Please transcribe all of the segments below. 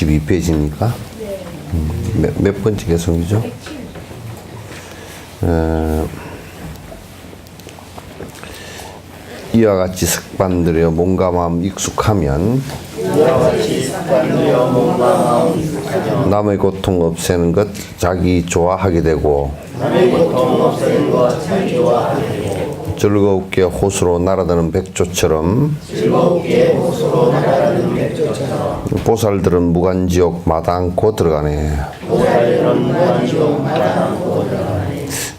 22페이지입니까? 몇 번째 개성이죠? 이와 같이 습관들여 몸과 마음 익숙하면 남의 고통 없애는 것 자기 좋아하게 되고 즐겁게 호수로 날아드는 백조처럼 보살들은 무간지옥 마다않고 들어가네.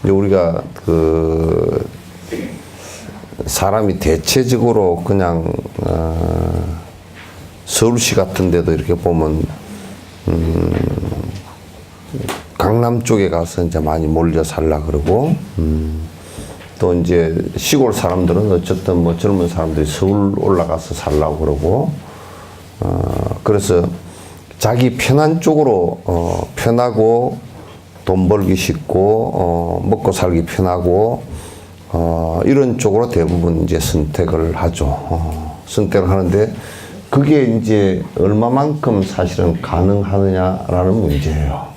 이제 우리가 사람이 대체적으로 그냥 서울시 같은 데도 이렇게 보면 강남 쪽에 가서 이제 많이 몰려 살라 그러고 또 이제 시골 사람들은 어쨌든 뭐 젊은 사람들이 서울 올라가서 살라고 그러고 그래서 자기 편한 쪽으로 편하고 돈 벌기 쉽고 먹고 살기 편하고 이런 쪽으로 대부분 이제 선택을 하죠. 선택을 하는데 그게 이제 얼마만큼 사실은 가능하느냐라는 문제예요.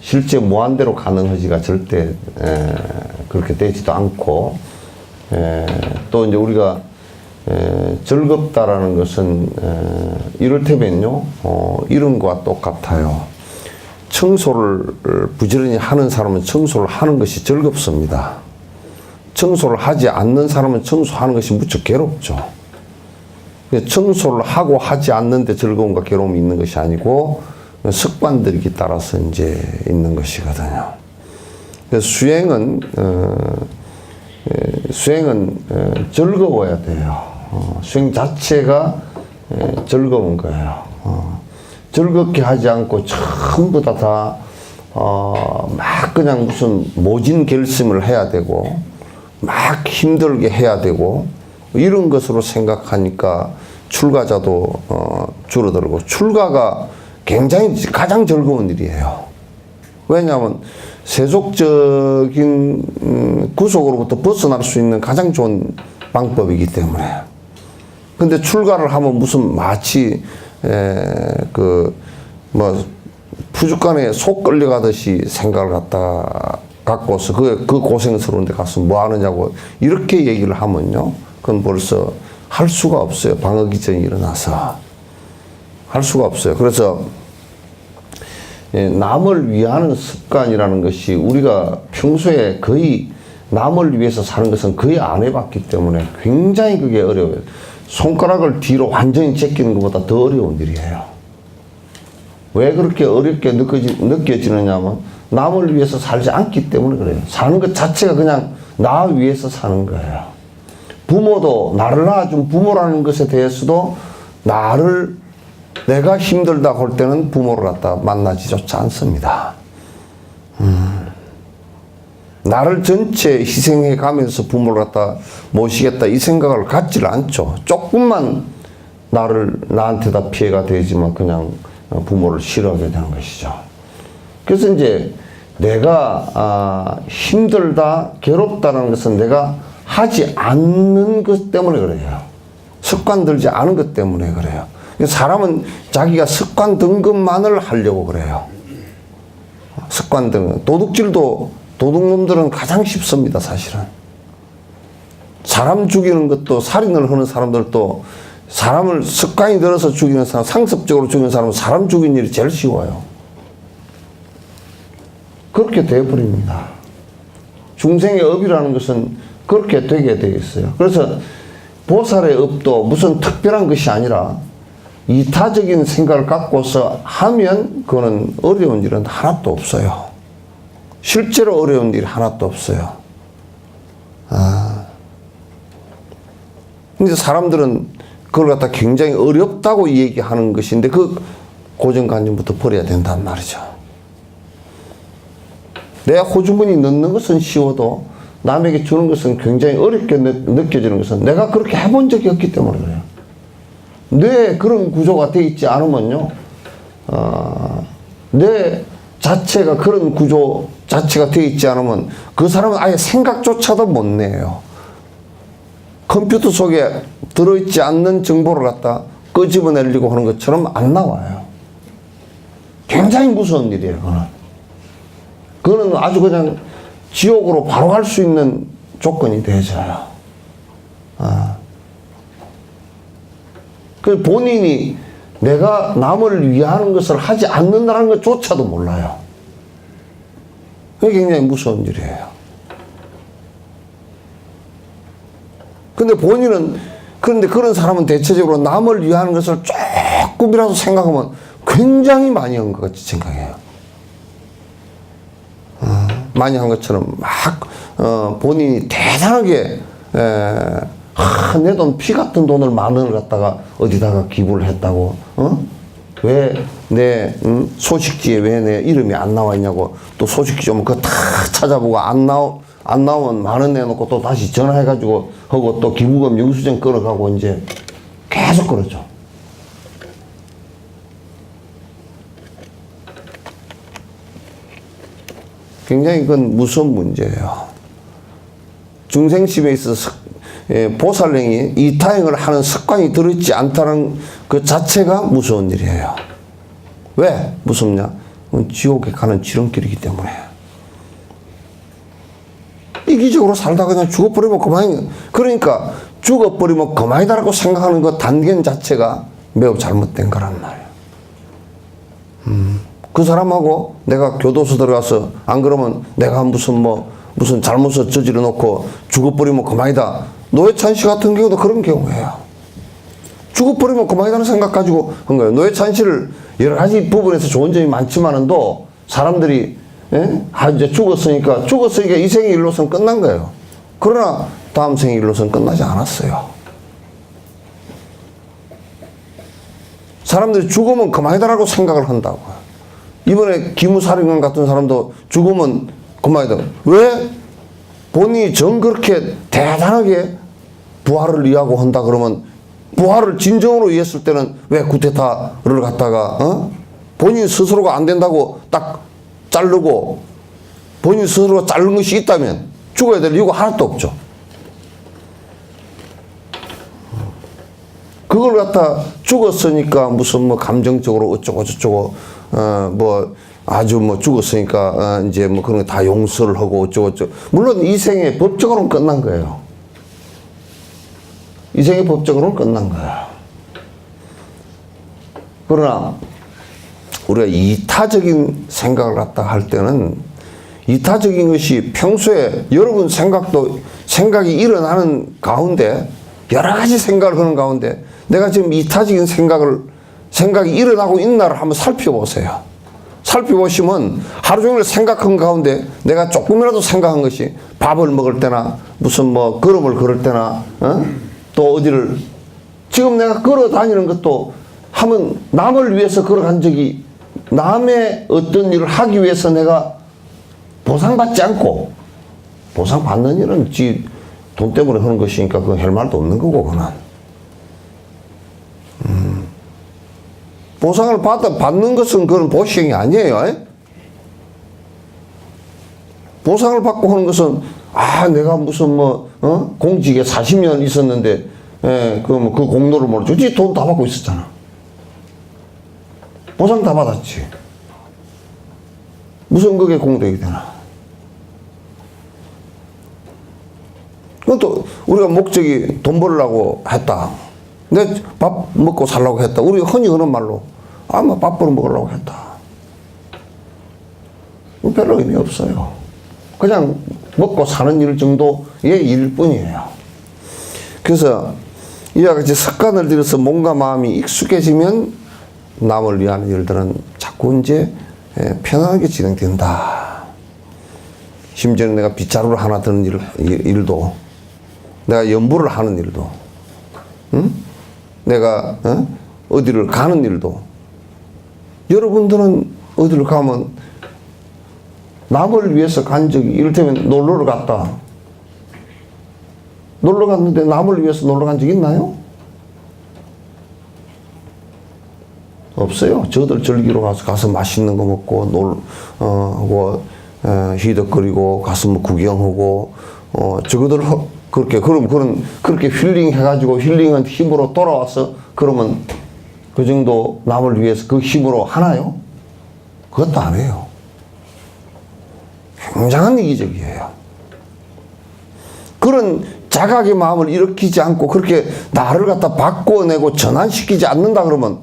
실제 무한대로 가능하지가 절대 그렇게 되지도 않고 또 이제 우리가 즐겁다라는 것은 이를테면요 이런 거와 똑같아요. 청소를 부지런히 하는 사람은 청소를 하는 것이 즐겁습니다. 청소를 하지 않는 사람은 청소하는 것이 무척 괴롭죠. 청소를 하고 하지 않는데 즐거움과 괴로움이 있는 것이 아니고 습관들이 따라서 이제 있는 것이거든요. 그래서 수행은 즐거워야 돼요. 수행 자체가 즐거운 거예요. 즐겁게 하지 않고 전부 다 막 그냥 무슨 모진 결심을 해야 되고 막 힘들게 해야 되고 이런 것으로 생각하니까 출가자도 줄어들고 출가가 굉장히 가장 즐거운 일이에요. 왜냐하면 세속적인 구속으로부터 벗어날 수 있는 가장 좋은 방법이기 때문에. 근데 출가를 하면 무슨 마치 푸주간에 속 끌려가듯이 생각을 갖고서 그 고생스러운 데 가서 뭐 하느냐고 이렇게 얘기를 하면요. 그건 벌써 할 수가 없어요. 방어기전이 일어나서. 할 수가 없어요. 그래서 남을 위하는 습관이라는 것이 우리가 평소에 거의 남을 위해서 사는 것은 거의 안 해봤기 때문에 굉장히 그게 어려워요. 손가락을 뒤로 완전히 제끼는 것보다 더 어려운 일이에요. 왜 그렇게 어렵게 느껴지느냐면 남을 위해서 살지 않기 때문에 그래요. 사는 것 자체가 그냥 나 위해서 사는 거예요. 부모도 나를 낳아준 부모라는 것에 대해서도 내가 힘들다고 할 때는 부모를 갖다 만나지조차 않습니다. 나를 전체 희생해 가면서 부모를 갖다 모시겠다 이 생각을 갖지를 않죠. 조금만 나한테다 피해가 되지만 그냥 부모를 싫어하게 되는 것이죠. 그래서 이제 내가 힘들다, 괴롭다는 것은 내가 하지 않는 것 때문에 그래요. 습관 들지 않은 것 때문에 그래요. 사람은 자기가 습관 든 것만을 하려고 그래요. 습관 든 것. 도둑놈들은 가장 쉽습니다, 사실은. 사람 죽이는 것도, 살인을 하는 사람들도 사람을 습관이 들어서 죽이는 사람, 상습적으로 죽이는 사람은 사람 죽이는 일이 제일 쉬워요. 그렇게 되어버립니다. 중생의 업이라는 것은 그렇게 되게 되어 있어요. 그래서 보살의 업도 무슨 특별한 것이 아니라 이타적인 생각을 갖고서 하면 그거는 어려운 일은 하나도 없어요. 실제로 어려운 일이 하나도 없어요. 근데 사람들은 그걸 갖다 굉장히 어렵다고 얘기하는 것인데 그 고정관념부터 버려야 된단 말이죠. 내 호주머니 넣는 것은 쉬워도 남에게 주는 것은 굉장히 어렵게 느껴지는 것은 내가 그렇게 해본 적이 없기 때문에 그래요. 뇌에 그런 구조가 되어 있지 않으면요, 뇌 자체가 그런 구조 자체가 되어 있지 않으면 그 사람은 아예 생각조차도 못 내요. 컴퓨터 속에 들어있지 않는 정보를 갖다 끄집어내려고 하는 것처럼 안 나와요. 굉장히 무서운 일이에요, 그거는. 그거는 아주 그냥 지옥으로 바로 갈 수 있는 조건이 되어져요. 그 본인이 내가 남을 위하는 것을 하지 않는다는 것조차도 몰라요. 그게 굉장히 무서운 일이에요. 근데 본인은, 그런데 그런 사람은 대체적으로 남을 위하는 것을 조금이라도 생각하면 굉장히 많이 한 것 같이 생각해요. 많이 한 것처럼 막, 본인이 대단하게, 내 돈, 피 같은 돈을 10,000원을 갖다가 어디다가 기부를 했다고, 왜 내 소식지에 왜 내 이름이 안 나와 있냐고, 또 소식지 좀 그거 다 찾아보고 안 나오면 10,000원 내놓고 또 다시 전화해가지고 하고 또 기부금 영수증 끌어가고 이제 계속 그러죠. 굉장히 그건 무서운 문제예요. 중생심에 있어서 보살행이 이타행을 하는 습관이 들어있지 않다는 그 자체가 무서운 일이에요. 왜 무섭냐? 지옥에 가는 지름길이기 때문에. 이기적으로 살다 그냥 죽어버리면 그만이, 그러니까 죽어버리면 그만이다라고 생각하는 그 단견 자체가 매우 잘못된 거란 말이에요. 그 사람하고 내가 교도소 들어가서 안 그러면 내가 무슨 잘못을 저질러 놓고 죽어버리면 그만이다. 노회찬 씨 같은 경우도 그런 경우예요. 죽어버리면 그만이다는 생각 가지고 한 거예요. 노회찬 씨를 여러 가지 부분에서 좋은 점이 많지만도 사람들이 이제 죽었으니까 이 생의 일로선 끝난 거예요. 그러나 다음 생의 일로선 끝나지 않았어요. 사람들이 죽으면 그만이다라고 생각을 한다고요. 이번에 기무사령관 같은 사람도 죽으면 그만이다. 왜? 본인이 정 그렇게 대단하게 부활을 이해하고 한다 그러면 부활을 진정으로 이해했을 때는 왜 쿠데타를 갖다가 본인 스스로가 안 된다고 딱 자르고 본인 스스로가 자른 것이 있다면 죽어야 될 이유가 하나도 없죠. 그걸 갖다 죽었으니까 무슨 감정적으로 어쩌고 저쩌고 아주 죽었으니까 이제 그런 거 다 용서를 하고 어쩌고 저쩌고. 물론 이 생에 법적으로는 끝난 거예요. 이 생에 법적으로는 끝난 거야. 그러나 우리가 이타적인 생각을 갖다 할 때는 이타적인 것이 평소에 여러분 생각이 일어나는 가운데 여러 가지 생각을 하는 가운데 내가 지금 이타적인 생각이 일어나고 있나를 한번 살펴보세요. 살펴보시면 하루 종일 생각한 가운데 내가 조금이라도 생각한 것이 밥을 먹을 때나 무슨 걸음을 걸을 때나 또 어디를 지금 내가 걸어 다니는 것도 하면 남을 위해서 걸어간 적이 남의 어떤 일을 하기 위해서 내가 보상받지 않고 보상받는 일은 돈 때문에 하는 것이니까 그건 할 말도 없는 거고 그건. 보상을 받는 것은 그런 보시행이 아니에요. 보상을 받고 하는 것은 내가 무슨 공직에 40년 있었는데 그 공로를 모르죠. 돈 다 받고 있었잖아. 보상 다 받았지. 무슨 그게 공덕이 되나? 그것도 우리가 목적이 돈 벌려고 했다. 내 밥 먹고 살려고 했다. 우리 흔히 하는 말로 밥 벌어 먹으려고 했다. 별로 의미 없어요. 그냥 먹고 사는 일 정도의 일일 뿐이에요. 그래서 이와 같이 습관을 들여서 몸과 마음이 익숙해지면 남을 위한 일들은 자꾸 이제 편안하게 진행된다. 심지어는 내가 빗자루를 하나 드는 일도, 내가 연부를 하는 일도, 내가 어디를 가는 일도, 여러분들은 어디를 가면 남을 위해서 간 적이, 이를테면 놀러를 갔다. 놀러 갔는데 남을 위해서 놀러 간 적 있나요? 없어요. 저들 즐기러 가서 맛있는 거 먹고 하고 히덕거리고 가서 구경하고 저거들 그렇게 힐링해가지고 힐링한 힘으로 돌아와서 그러면 그 정도 남을 위해서 그 힘으로 하나요? 그것도 안 해요. 굉장한 이기적이에요. 그런 자각의 마음을 일으키지 않고 그렇게 나를 갖다 바꿔내고 전환시키지 않는다 그러면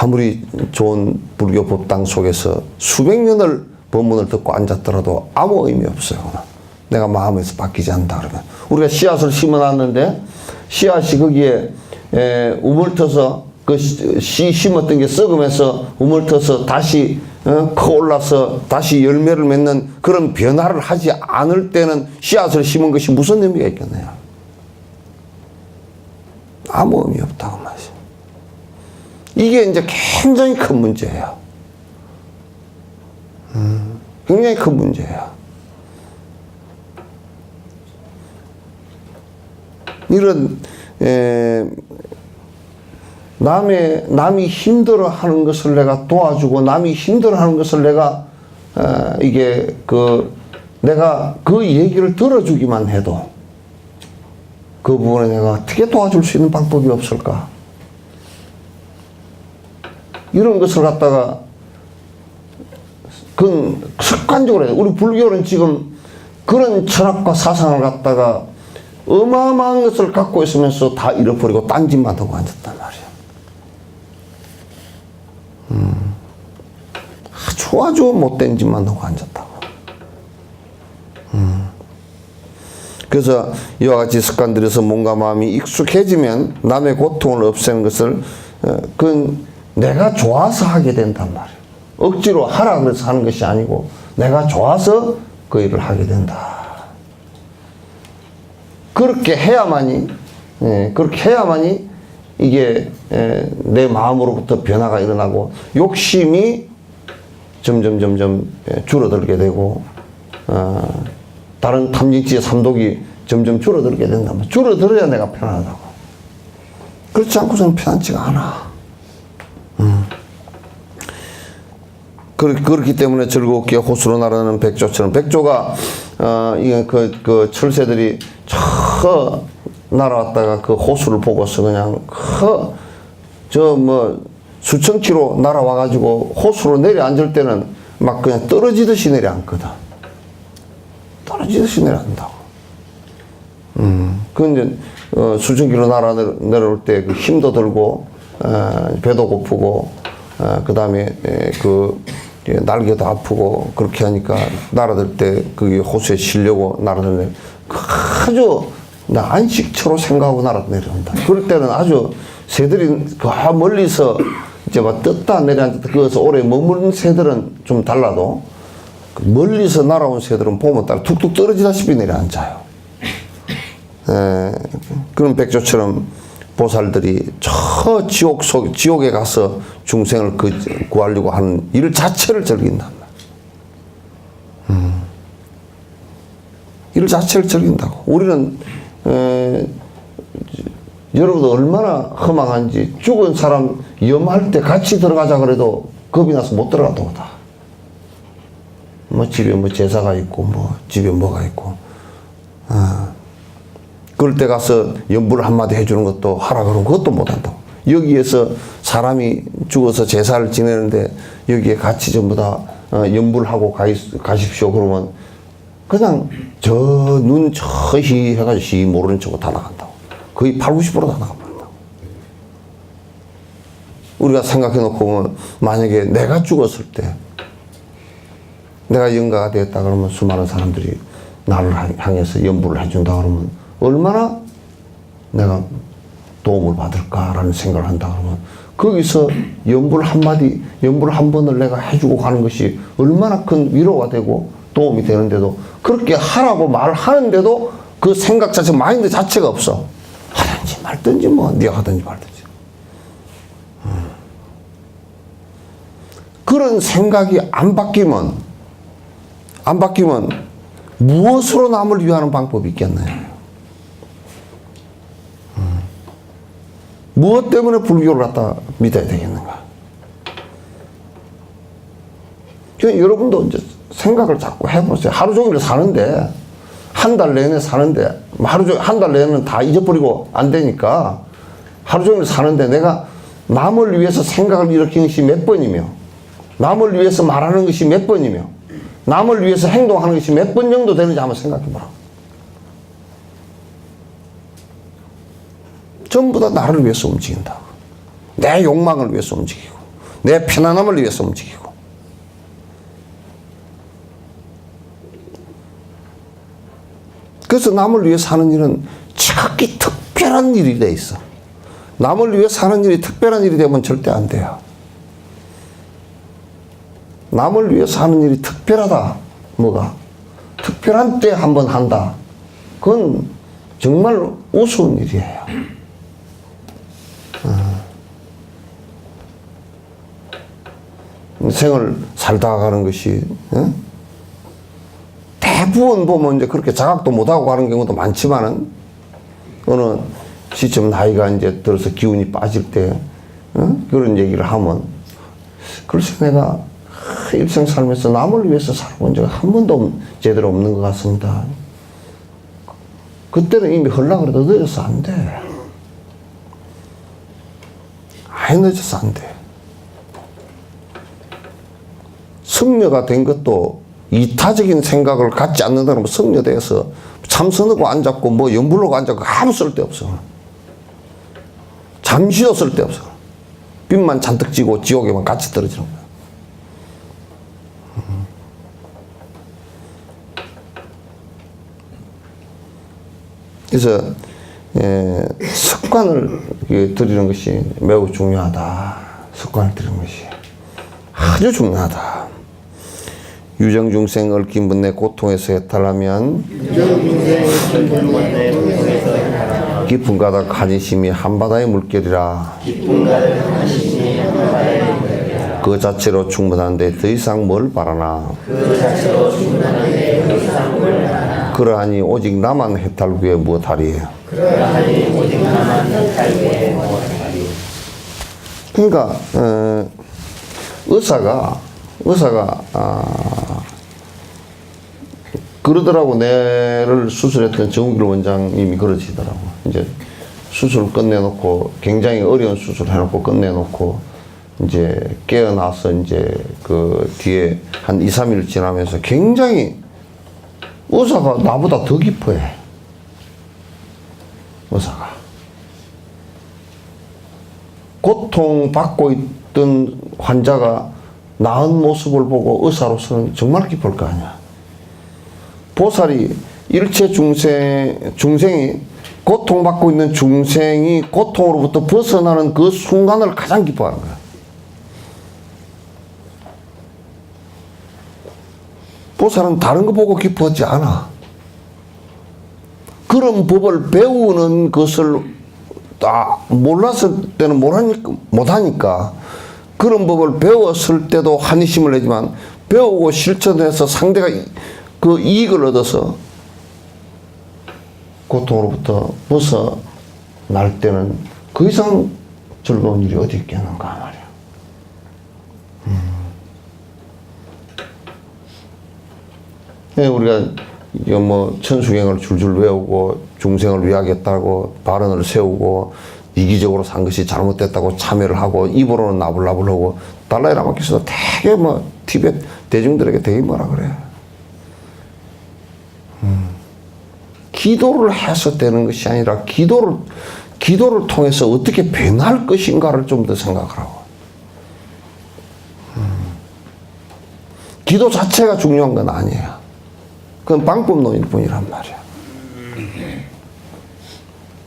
아무리 좋은 불교 법당 속에서 수백 년을 법문을 듣고 앉았더라도 아무 의미 없어요. 내가 마음에서 바뀌지 않는다 그러면. 우리가 씨앗을 심어놨는데 씨앗이 거기에 우물터서 그 씨 심었던 게 썩으면서 우물터서 다시 커올라서 다시 열매를 맺는 그런 변화를 하지 않을 때는 씨앗을 심은 것이 무슨 의미가 있겠네요. 아무 의미 없다고 말이죠. 이게 이제 굉장히 큰 문제예요. 굉장히 큰 문제예요. 이런 남이 힘들어하는 것을 내가 도와주고 남이 힘들어하는 것을 내가 내가 그 얘기를 들어주기만 해도 그 부분에 내가 어떻게 도와줄 수 있는 방법이 없을까? 이런 것을 갖다가 그 습관적으로 해요. 우리 불교는 지금 그런 철학과 사상을 갖다가 어마어마한 것을 갖고 있으면서 다 잃어버리고 딴짓만 하고 앉았단 말이에요. 아주 못된 짓만 하고 앉았다고. 그래서 이와 같이 습관들에서 몸과 마음이 익숙해지면 남의 고통을 없애는 것을 그건 내가 좋아서 하게 된단 말이에요. 억지로 하라 그래서 하는 것이 아니고 내가 좋아서 그 일을 하게 된다. 그렇게 해야만이 이게 내 마음으로부터 변화가 일어나고 욕심이 점점 줄어들게 되고 다른 탐진치의 삼독이 점점 줄어들게 된다. 줄어들어야 내가 편하다고. 그렇지 않고서는 편하지가 않아. 그렇기 때문에 즐겁게 호수로 날아가는 백조처럼 백조가 이게 그 철새들이 저 날아왔다가 그 호수를 보고서 그냥 수천 킬로 날아와가지고 호수로 내려앉을 때는 막 그냥 떨어지듯이 내려앉거든. 떨어지듯이 내려앉는다고. 그 이제 수천 킬로 내려올 때 그 힘도 들고 배도 고프고 그 다음에 날개도 아프고 그렇게 하니까 날아들 때 그게 호수에 실려고 날아들네. 아주 안식처로 생각하고 날아내려온다. 그럴 때는 아주 새들이 멀리서 이제 막 떴다 내려앉았다. 거기서 오래 머무른 새들은 좀 달라도 멀리서 날아온 새들은 보면 따라 툭툭 떨어지다시피 내려앉아요. 그런 백조처럼 보살들이 저 지옥에 가서 중생을 구하려고 하는 일 자체를 즐긴단 말이에요. 일 자체를 즐긴다고. 우리는 여러분도 얼마나 허망한지 죽은 사람 염할 때 같이 들어가자 그래도 겁이 나서 못 들어가더구나. 집에 제사가 있고 집에 뭐가 있고 그럴 때 가서 염불 한마디 해주는 것도 하라 그러면 그것도 못한다고. 여기에서 사람이 죽어서 제사를 지내는데 여기에 같이 전부 다 염불하고 가십시오 그러면 그냥 저 눈 저히 해가지고 모르는 척으로 다 나간다고. 거의 80~90%다 나가버린다고. 우리가 생각해놓고 보면 만약에 내가 죽었을 때 내가 영가가 되었다 그러면 수많은 사람들이 나를 향해서 염불을 해준다 그러면 얼마나 내가 도움을 받을까라는 생각을 한다 그러면 거기서 염불 한마디, 염불 한 번을 내가 해주고 가는 것이 얼마나 큰 위로가 되고 도움이 되는데도 그렇게 하라고 말하는데도 그 생각 자체, 마인드 자체가 없어. 하든지 말든지 네가 하든지 말든지. 그런 생각이 안 바뀌면 무엇으로 남을 위하는 방법이 있겠나요? 무엇 때문에 불교를 갖다 믿어야 되겠는가? 여러분도 이제 생각을 자꾸 해보세요. 하루 종일 사는데, 한 달 내내 사는데, 한 달 내내는 다 잊어버리고 안 되니까, 하루 종일 사는데 내가 남을 위해서 생각을 일으키는 것이 몇 번이며, 남을 위해서 말하는 것이 몇 번이며 남을 위해서 행동하는 것이 몇 번 정도 되는지 한번 생각해 보라. 전부 다 나를 위해서 움직인다. 내 욕망을 위해서 움직이고 내 편안함을 위해서 움직이고. 그래서 남을 위해 사는 일은 지극히 특별한 일이 돼 있어. 남을 위해 사는 일이 특별한 일이 되면 절대 안 돼요. 남을 위해 사는 일이 특별하다. 뭐가? 특별한 때 한번 한다. 그건 정말 우스운 일이에요. 생을 살다가 가는 것이, 대부분 보면 이제 그렇게 자각도 못하고 가는 경우도 많지만은, 어느 시점 나이가 이제 들어서 기운이 빠질 때, 그런 얘기를 하면, 글쎄 내가 일생 살면서 남을 위해서 살아본 적이 한 번도 제대로 없는 것 같습니다. 그때는 이미 헐라 그래도 늦어서 안 돼. 아예 늦어서 안 돼. 성녀가 된 것도 이타적인 생각을 갖지 않는다면 뭐 성녀돼서 참선하고 앉았고 뭐 연불하고 앉았고 아무 쓸데없어. 잠시도 쓸데없어. 빚만 잔뜩 지고 지옥에만 같이 떨어지는 거야. 그래서 습관을 들이는 것이 매우 중요하다. 습관을 들이는 것이 아주 중요하다. 유정중생 얽힌 분내 고통에서 해탈하면 깊은 가닥 가지심이 한바다의 물결이라. 그 자체로 충분한데 더 이상 뭘 바라나. 그러하니 오직 나만 해탈구에 무엇하리. 그러니까 의사가 그러더라고. 뇌를 수술했던 정우길 원장님이 그러시더라고. 이제 수술을 끝내놓고 굉장히 어려운 수술을 해놓고 끝내놓고 이제 깨어나서 이제 그 뒤에 한 2, 3일 지나면서 굉장히 의사가 나보다 더 기뻐해. 의사가 고통받고 있던 환자가 나은 모습을 보고 의사로서는 정말 기쁠 거 아니야. 보살이 일체 중생이 고통받고 있는 중생이 고통으로부터 벗어나는 그 순간을 가장 기뻐하는 거야. 보살은 다른 거 보고 기뻐하지 않아. 그런 법을 배우는 것을 몰랐을 때는 못하니까 그런 법을 배웠을 때도 한심을 내지만 배우고 실천해서 상대가 그 이익을 얻어서 고통으로부터 벗어날 때는 그 이상 즐거운 일이 어디 있겠는가 말이야. 우리가 이거 뭐 천수경을 줄줄 외우고 중생을 위하겠다고 발언을 세우고 이기적으로 산 것이 잘못됐다고 참여를 하고 입으로는 나불나불하고 달라이 라마께서도 되게 뭐 티베트 대중들에게 되게 뭐라 그래. 기도를 해서 되는 것이 아니라 기도를 통해서 어떻게 변할 것인가를 좀 더 생각하라고. 기도 자체가 중요한 건 아니에요. 그건 방법론일 뿐이란 말이야.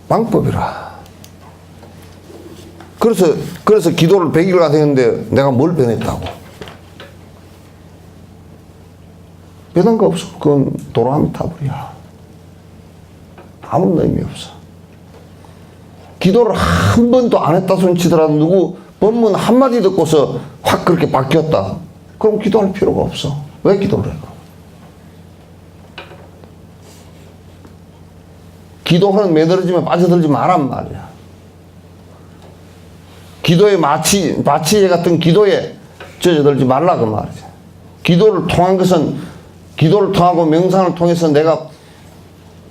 방법이라. 그래서 기도를 100일간 했는데 내가 뭘 변했다고? 변한 거 없어. 그건 도라미타불이야. 아무 의미 없어. 기도를 한 번도 안 했다 손 치더라도 누구 법문 한마디 듣고서 확 그렇게 바뀌었다. 그럼 기도할 필요가 없어. 왜 기도를 해? 기도하는 매너리즘에 빠져들지 마란 말이야. 기도의 마취 같은 기도에 젖어들지 말라 그 말이지. 기도를 통한 것은 기도를 통하고 명상을 통해서 내가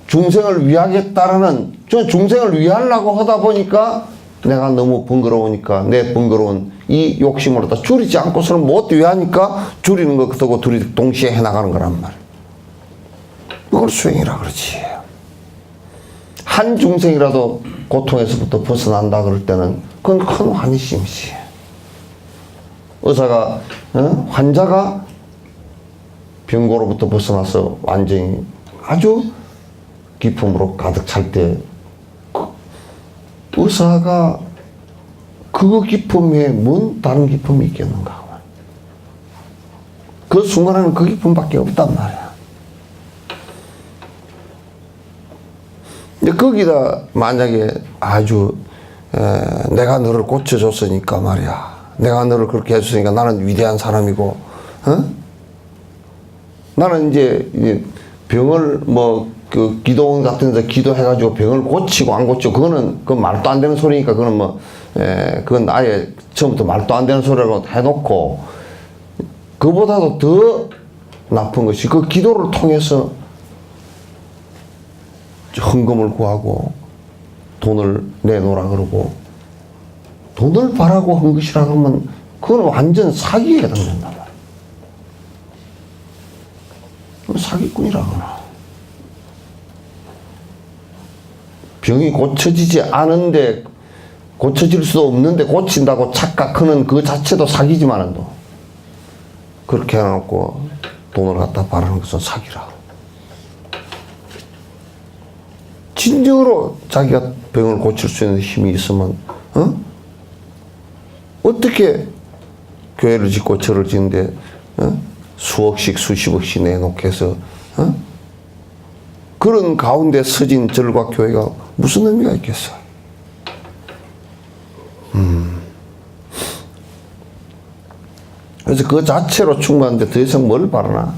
중생을 위하겠다라는, 중생을 위하려고 하다 보니까 내가 너무 번거로우니까 내 번거로운 이 욕심을 갖다 줄이지 않고서는 못 왜 하니까 줄이는 거 그거고 둘이 동시에 해나가는 거란 말이야. 그걸 수행이라 그러지. 한 중생이라도 고통에서부터 벗어난다 그럴 때는 그건 큰 환희심이지. 의사가 환자가 병고로부터 벗어나서 완전히 아주 기쁨으로 가득 찰 때 의사가 그 기쁨에 뭔 다른 기쁨이 있겠는가. 그 순간에는 그 기쁨밖에 없단 말이야. 근데 거기다 만약에 아주 내가 너를 고쳐줬으니까 말이야. 내가 너를 그렇게 해줬으니까 나는 위대한 사람이고, 나는 이제 병을 그 기도원 같은 데서 기도해가지고 병을 고치고 안 고치고 그건 말도 안 되는 소리니까 그건 그건 아예 처음부터 말도 안 되는 소리라고 해놓고 그보다도 더 나쁜 것이 그 기도를 통해서 헌금을 구하고 돈을 내놓으라 그러고 돈을 바라고 한 것이라 하면 그건 완전 사기에 해당된단 말이야. 사기꾼이라거나. 병이 고쳐지지 않은데 고쳐질 수도 없는데 고친다고 착각하는 그 자체도 사기지만은 그렇게 해놓고 돈을 갖다 바라는 것은 사기라. 진정으로 자기가 병을 고칠 수 있는 힘이 있으면 어떻게 교회를 짓고 절을 짓는데 수억씩 수십억씩 내놓게 해서 그런 가운데 서진 절과 교회가 무슨 의미가 있겠어? 그래서 그 자체로 충분한데 더 이상 뭘 바라나?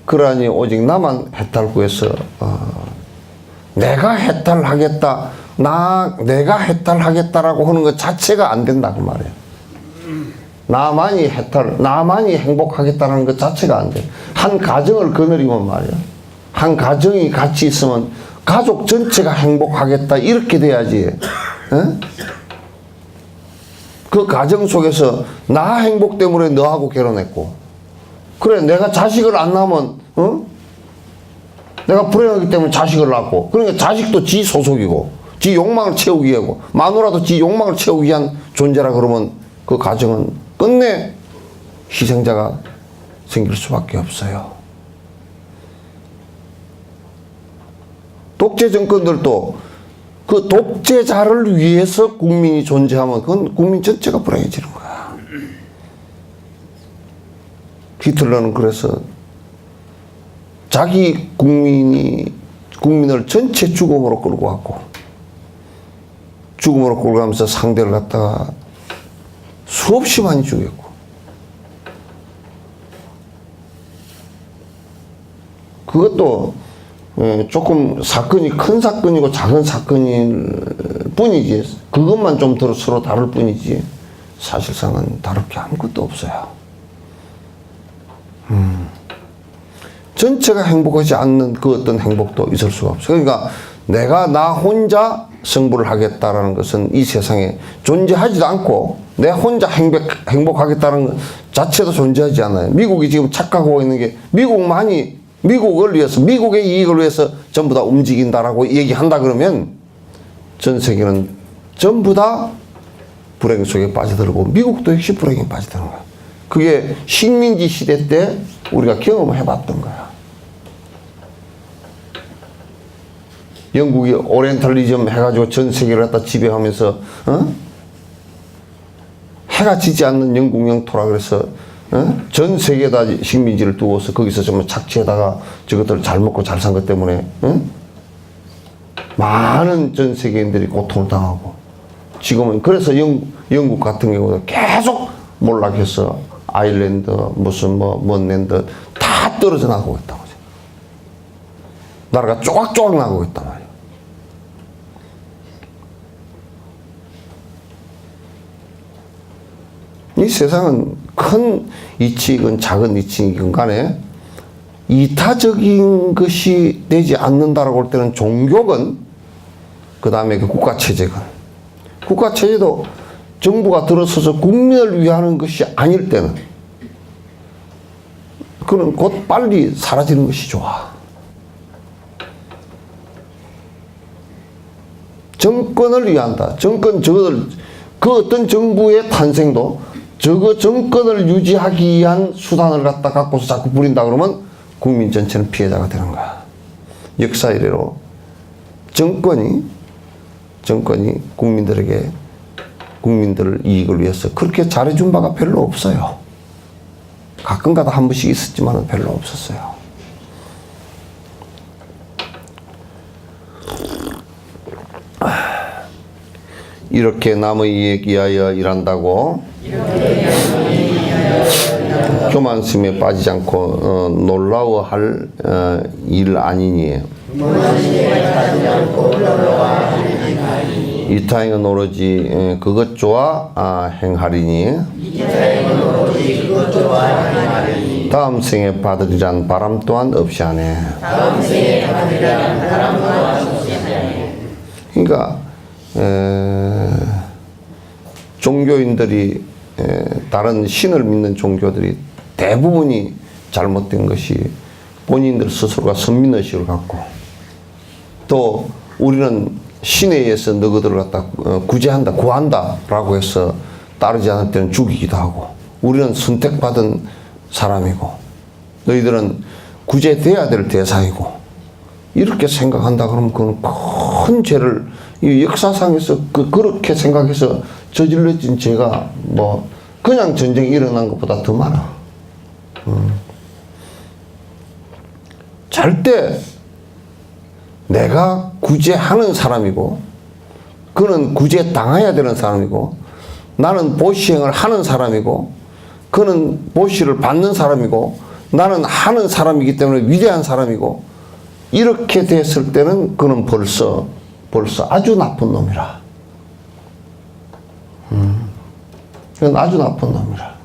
그러니 오직 나만 해탈구해서 내가 해탈하겠다, 내가 해탈하겠다라고 하는 것 자체가 안 된다 그 말이에요. 나만이 행복하겠다는 것 자체가 안 돼. 한 가정을 거느리면 말이야. 한 가정이 같이 있으면 가족 전체가 행복하겠다 이렇게 돼야지. 그 가정 속에서 나 행복 때문에 너하고 결혼했고 그래 내가 자식을 안 낳으면 내가 불행하기 때문에 자식을 낳고 그러니까 자식도 지 소속이고 지 욕망을 채우기 위하고 마누라도 지 욕망을 채우기 위한 존재라 그러면 그 가정은 끝내 희생자가 생길 수밖에 없어요. 독재 정권들도 그 독재자를 위해서 국민이 존재하면 그건 국민 전체가 불행해지는 거야. 히틀러는 그래서 자기 국민을 전체 죽음으로 끌고 갔고 죽음으로 끌고 가면서 상대를 갖다가 수없이 많이 죽였고 그것도 조금 사건이 큰 사건이고 작은 사건일 뿐이지 그것만 좀 서로 다를 뿐이지 사실상은 다를 게 아무것도 없어요. 전체가 행복하지 않는 그 어떤 행복도 있을 수가 없어요. 그러니까 내가 나 혼자 승부를 하겠다라는 것은 이 세상에 존재하지도 않고 내 혼자 행복하겠다는 것 자체도 존재하지 않아요. 미국이 지금 착각하고 있는 게 미국을 위해서 미국의 이익을 위해서 전부 다 움직인다라고 얘기한다 그러면 전 세계는 전부 다 불행 속에 빠져들고 미국도 역시 불행에 빠져드는 거야. 그게 식민지 시대 때 우리가 경험을 해봤던 거야. 영국이 오리엔탈리즘 해가지고 전 세계를 갖다 지배하면서 해가 지지 않는 영국 영토라 그래서 전 세계에다 식민지를 두어서 거기서 정말 착취에다가 저것들을 잘 먹고 잘 산 것 때문에 많은 전 세계인들이 고통을 당하고 지금은 그래서 영국 같은 경우는 계속 몰락해서 아일랜드 무슨 뭔 랜드 다 떨어져 나가고 있다고. 나라가 쪼각쪼각 나가고 있단 말이에요. 이 세상은 큰 이치이건 작은 이치이건 간에 이타적인 것이 되지 않는다라고 할 때는 종교건 그 다음에 그 국가체제건 국가체제도 정부가 들어서서 국민을 위하는 것이 아닐 때는 그는 곧 빨리 사라지는 것이 좋아. 정권을 위한다. 그 어떤 정부의 탄생도 저거 정권을 유지하기 위한 수단을 갖고서 자꾸 부린다 그러면 국민 전체는 피해자가 되는 거야. 역사 이래로 정권이 국민들을 이익을 위해서 그렇게 잘해준 바가 별로 없어요. 가끔가다 한 번씩 있었지만 별로 없었어요. 이렇게 남의 이익 위하여 일한다고 교만심에 빠지지 않고 놀라워할 일 아니니 이타행은 오로지 그것 좋아 행하리니 다음 생에 받으리란 바람 또한 없이 하네. 그러니까 종교인들이 다른 신을 믿는 종교들이 대부분이 잘못된 것이 본인들 스스로가 선민의식을 갖고 또 우리는 신에 의해서 너희들을 갖다 구제한다, 구한다 라고 해서 따르지 않을 때는 죽이기도 하고 우리는 선택받은 사람이고 너희들은 구제돼야 될 대상이고 이렇게 생각한다 그러면 그건 큰 죄를 이 역사상에서 그렇게 생각해서 저질러진 죄가 뭐 그냥 전쟁이 일어난 것보다 더 많아. 절대 내가 구제하는 사람이고 그는 구제 당해야 되는 사람이고 나는 보시행을 하는 사람이고 그는 보시를 받는 사람이고 나는 하는 사람이기 때문에 위대한 사람이고 이렇게 됐을 때는 그는 벌써 아주 나쁜 놈이라. 그건 아주 나쁜 놈이라.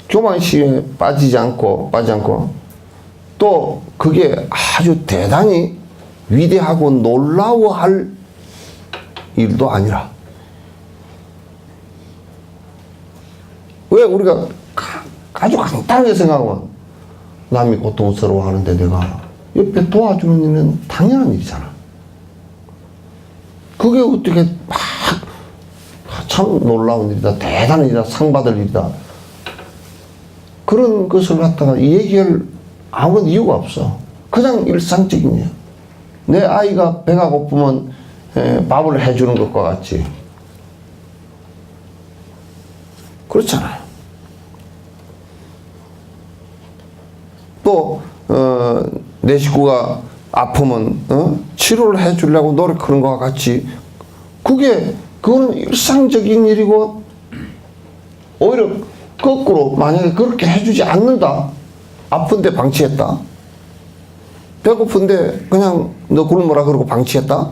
교만심에 빠지지 않고 또 그게 아주 대단히 위대하고 놀라워할 일도 아니라. 왜 우리가 아주 간단하게 생각하면 남이 고통스러워하는데 내가 옆에 도와주는 일은 당연한 일이잖아. 그게 어떻게 참 놀라운 일이다, 대단한 일이다, 상 받을 일이다. 그런 것을 갖다가 얘기할 아무런 이유가 없어. 그냥 일상적인 일. 내 아이가 배가 고프면 밥을 해주는 것과 같이. 그렇잖아요. 또 내 식구가 아프면 치료를 해주려고 노력하는 것과 같이 그거는 일상적인 일이고 오히려 거꾸로 만약에 그렇게 해주지 않는다. 아픈데 방치했다. 배고픈데 그냥 너 굶어라 그러고 방치했다.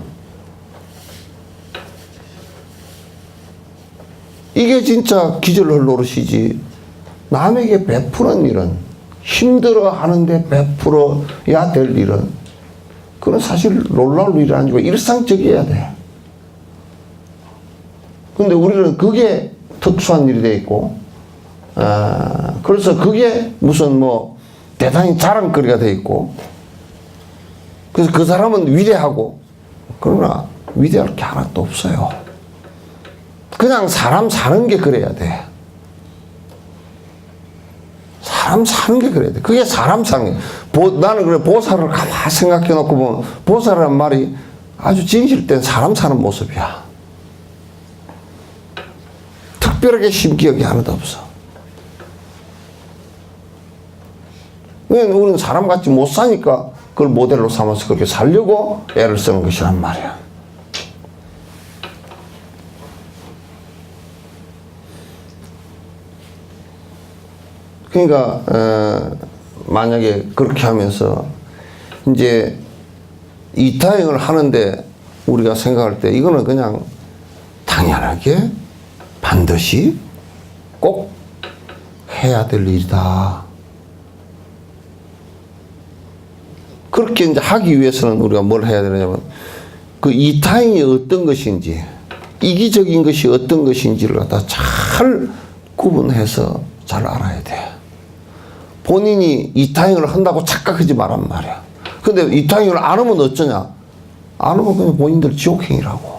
이게 진짜 기절할 노릇이지. 남에게 베푸는 일은 힘들어 하는데 베풀어야 될 일은 그건 사실 놀라울 일이 아니고 일상적이어야 돼. 근데 우리는 그게 특수한 일이 돼 있고 그래서 그게 무슨 뭐 대단히 자랑거리가 돼 있고 그래서 그 사람은 위대하고 그러나 위대할 게 하나도 없어요. 그냥 사람 사는 게 그래야 돼. 사람 사는 게 그래야 돼. 그게 사람 사는 게. 나는 그래 보살을 가만히 생각해 놓고 보면 보살이란 말이 아주 진실된 사람 사는 모습이야. 특별하게 심기억이 하나도 없어. 왜냐면 우리는 사람같이 못 사니까 그걸 모델로 삼아서 그렇게 살려고 애를 쓰는 것이란 말이야. 그러니까 만약에 그렇게 하면서 이제 이타행을 하는데 우리가 생각할 때 이거는 그냥 당연하게 반드시 꼭 해야 될 일이다. 그렇게 이제 하기 위해서는 우리가 뭘 해야 되냐면 그 이타행이 어떤 것인지 이기적인 것이 어떤 것인지를 갖다 잘 구분해서 잘 알아야 돼. 본인이 이타행을 한다고 착각하지 말란 말이야. 근데 이타행을 안 하면 어쩌냐? 안 하면 그냥 본인들 지옥행이라고.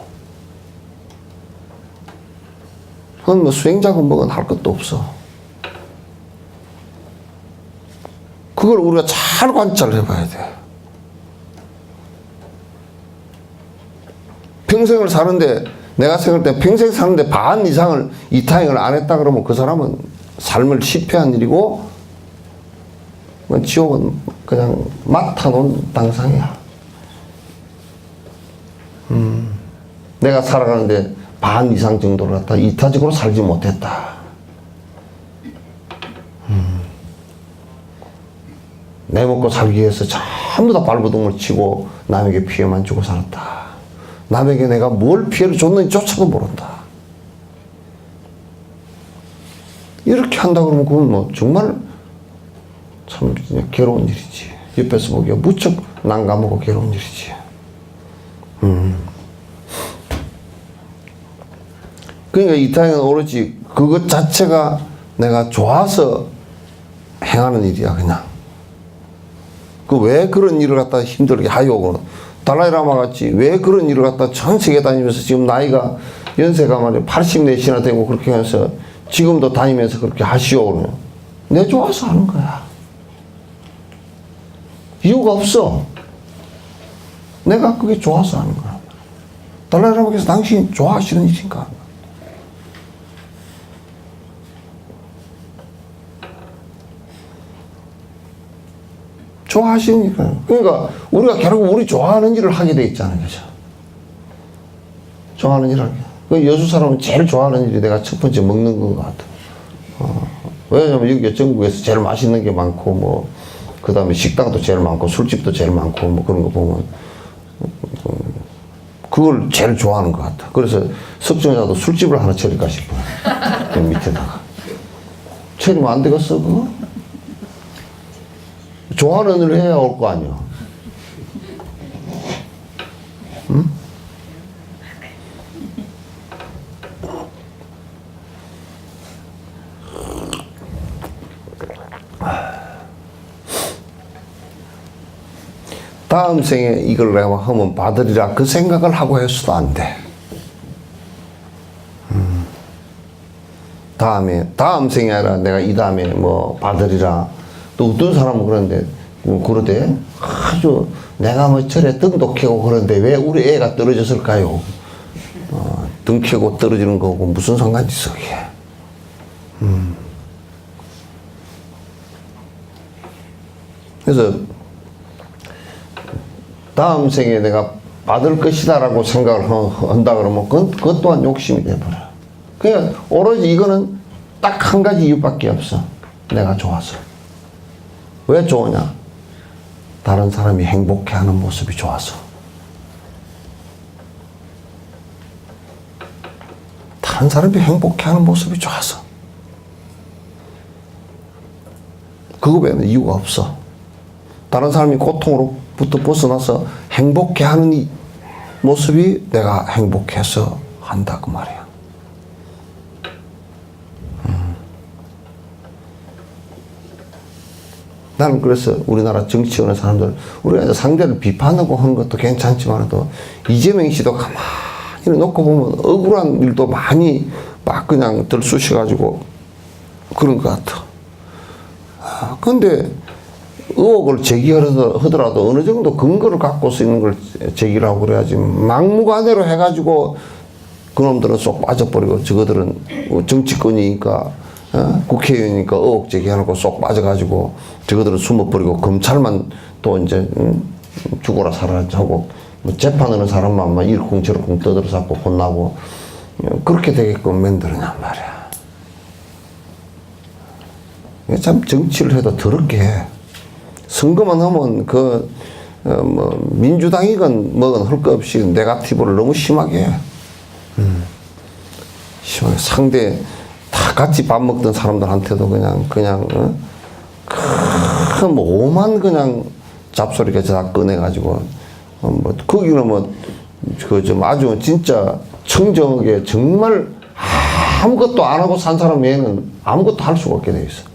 그건 뭐 수행자고 뭐건 할 것도 없어. 그걸 우리가 잘 관찰해 봐야 돼. 평생을 사는데, 내가 생각할 때 평생 사는데 반 이상을 이타행을 안 했다 그러면 그 사람은 삶을 실패한 일이고, 지옥은 그냥 맡아놓은 당상이야. 내가 살아가는데 반 이상 정도를 갖다 이타적으로 살지 못했다. 내 먹고 살기 위해서 전부 다 발버둥을 치고 남에게 피해만 주고 살았다. 남에게 내가 뭘 피해를 줬는지 조차도 모른다. 이렇게 한다 그러면 그건 뭐 정말 참 괴로운 일이지. 옆에서 보기에 무척 난감하고 괴로운 일이지. 그러니까 이타행은 오로지 그것 자체가 내가 좋아서 행하는 일이야, 그냥. 그 왜 그런 일을 갖다 힘들게 하요? 달라이라마 같이 왜 그런 일을 갖다 전 세계 다니면서 지금 나이가 연세가 말이야 84이나 되고 그렇게 해서 지금도 다니면서 그렇게 하시오 그러면 내 좋아서 하는 거야. 이유가 없어. 내가 그게 좋아서 하는 거야. 달라이라마께서 당신 좋아하시는 일인가? 좋아하시니까요. 그러니까 우리가 결국 우리 좋아하는 일을 하게 돼 있잖아요. 그죠? 좋아하는 일을 하게. 그 여수 사람은 제일 좋아하는 일이 내가 첫 번째 먹는 것 같아. 왜냐면 여기 전국에서 제일 맛있는 게 많고, 뭐, 그 다음에 식당도 제일 많고, 술집도 제일 많고, 뭐 그런 거 보면, 그걸 제일 좋아하는 것 같아. 그래서 석정자도 술집을 하나 차릴까 싶어. 그 밑에다가. 차리면 안 되겠어, 그거? 좋아하는 일을 해야 올 거 아니야. 응? 다음 생에 이걸 내가 하면 받으리라 그 생각을 하고 해서도 안 돼. 다음 생이 아니라 내가 이 다음에 뭐 받으리라. 또 어떤 사람은 그런데, 그러대. 아주 내가 뭐 절에 등도 캐고 그런데 왜 우리 애가 떨어졌을까요? 등 캐고 떨어지는 거고 무슨 상관이 있어, 그게. 그래서 다음 생에 내가 받을 것이다라고 생각을 한다 그러면 그것 또한 욕심이 돼버려. 그냥 오로지 이거는 딱 한 가지 이유밖에 없어. 내가 좋아서. 왜 좋으냐? 다른 사람이 행복해하는 모습이 좋아서. 다른 사람이 행복해하는 모습이 좋아서. 그거 외에는 이유가 없어. 다른 사람이 고통으로부터 벗어나서 행복해하는 이 모습이 내가 행복해서 한다 그 말이야. 나는 그래서 우리나라 정치하는 사람들, 우리가 상대를 비판하고 하는 것도 괜찮지만도, 이재명 씨도 가만히 놓고 보면 억울한 일도 많이 막 그냥 들쑤셔가지고 그런 것 같아. 근데 의혹을 제기하더라도 어느 정도 근거를 갖고 쓰는 걸 제기를 하고 그래야지, 막무가내로 해가지고 그놈들은 쏙 빠져버리고, 저거들은 정치권이니까, 국회의원이니까 의혹 제기하고 쏙 빠져가지고 저거들은 숨어버리고, 검찰만 또 이제 죽어라 살아라 하고, 뭐 재판하는 사람만 막 일쿵저쿵 떠들어서 혼나고, 그렇게 되게끔 만들어냔 말이야. 참 정치를 해도 더럽게 해. 선거만 하면 뭐 민주당이건 뭐건 할 거 없이 네거티브를 너무 심하게 해. 심하게 상대 다 같이 밥 먹던 사람들한테도 그냥 뭐 오만 그냥 잡소리가 다 꺼내가지고, 뭐 거기는 뭐 그 좀 아주 진짜 청정하게 정말 아무것도 안 하고 산 사람 외에는 아무것도 할 수가 없게 돼 있어.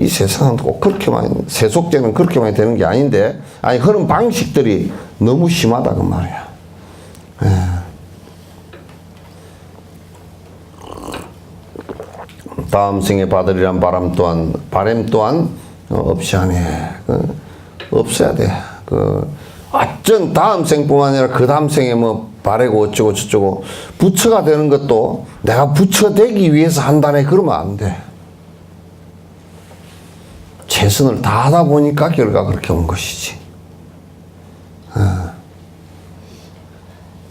이 세상은 꼭 그렇게 많이, 세속제는 그렇게 많이 되는 게 아닌데, 아니, 그런 방식들이 너무 심하다, 그 말이야. 다음 생에 받으리란 바람 또한 없이 하네. 없어야 돼. 어쩐 다음 생뿐만 아니라 그 다음 생에 뭐 바래고 어쩌고 저쩌고 부처가 되는 것도 내가 부처 되기 위해서 한다네. 그러면 안 돼. 최선을 다하다 보니까 결과 그렇게 온 것이지.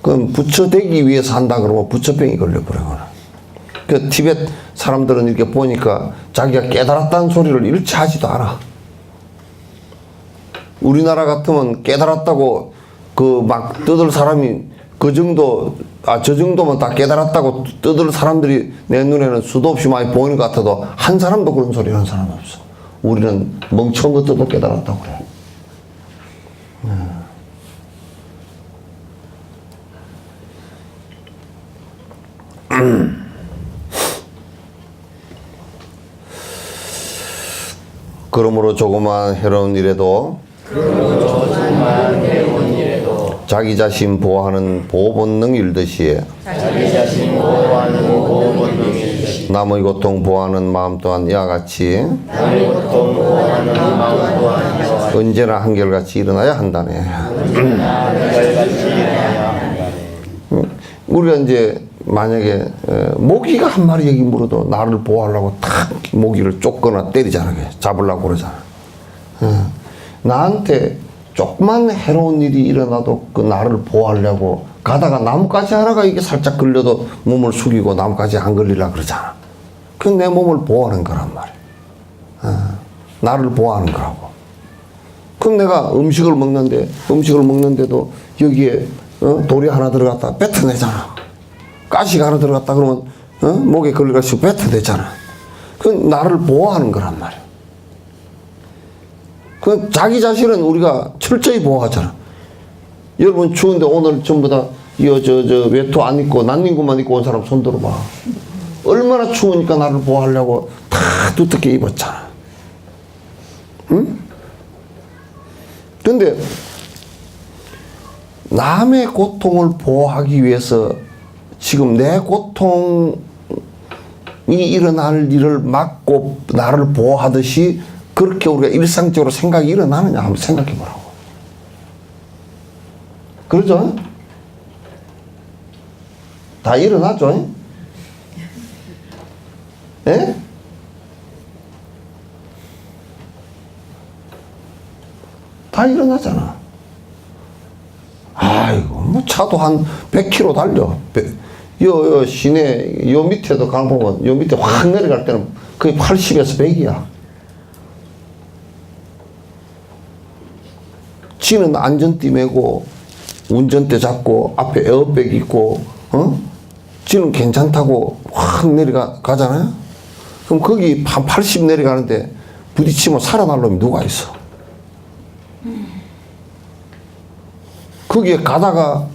그럼 부처 되기 위해서 한다 그러면 부처병이 걸려버리거나. 그 티벳 사람들은 이렇게 보니까 자기가 깨달았다는 소리를 일체 하지도 않아. 우리나라 같으면 깨달았다고 그 막 떠들 사람이 그 정도, 저 정도면 다 깨달았다고 떠들 사람들이 내 눈에는 수도 없이 많이 보이는 것 같아도 한 사람도 그런 소리 하는 사람 없어. 우리는 멍청한 것들도 깨달았다고 그래. 그러므로 조그마한 해로운 일에도 자기 자신 보호하는 보호본능 일듯이 남의 고통 보호하는 마음 또한 이와 같이 언제나 한결같이 일어나야 한다네. 우리가 이제 만약에 모기가 한 마리 여기 물어도 나를 보호하려고 탁 모기를 쫓거나 때리잖아. 잡으려고 그러잖아. 나한테 조그만 해로운 일이 일어나도 그 나를 보호하려고 가다가 나뭇가지 하나가 이게 살짝 걸려도 몸을 숙이고 나뭇가지 안 걸리려고 그러잖아. 그 내 몸을 보호하는 거란 말이야. 나를 보호하는 거라고. 그럼 내가 음식을 먹는데도 여기에 돌이 하나 들어갔다 뱉어내잖아. 가시가 하나 들어갔다 그러면 목에 걸려가지고 뱉어내잖아. 그 나를 보호하는 거란 말이야. 그 자기 자신은 우리가 철저히 보호하잖아. 여러분 추운데 오늘 전부 다 외투 안 입고 난닝구만 입고 온 사람 손 들어봐. 얼마나 추우니까 나를 보호하려고 다 두텁게 입었잖아. 응? 근데 남의 고통을 보호하기 위해서 지금 내 고통이 일어날 일을 막고 나를 보호하듯이 그렇게 우리가 일상적으로 생각이 일어나느냐 한번 생각해 보라고. 그러죠? 다 일어나죠? 예? 다 일어나잖아. 아이고, 뭐 차도 한 100km 달려. 요 시내, 요 밑에도 가보면, 요 밑에 확 내려갈 때는 거의 80에서 100이야. 지는 안전띠 메고, 운전대 잡고, 앞에 에어백 있고, 지는 괜찮다고 확 내려가잖아요? 그럼 거기 한 80 내려가는데 부딪히면 살아날 놈이 누가 있어? 거기에 가다가,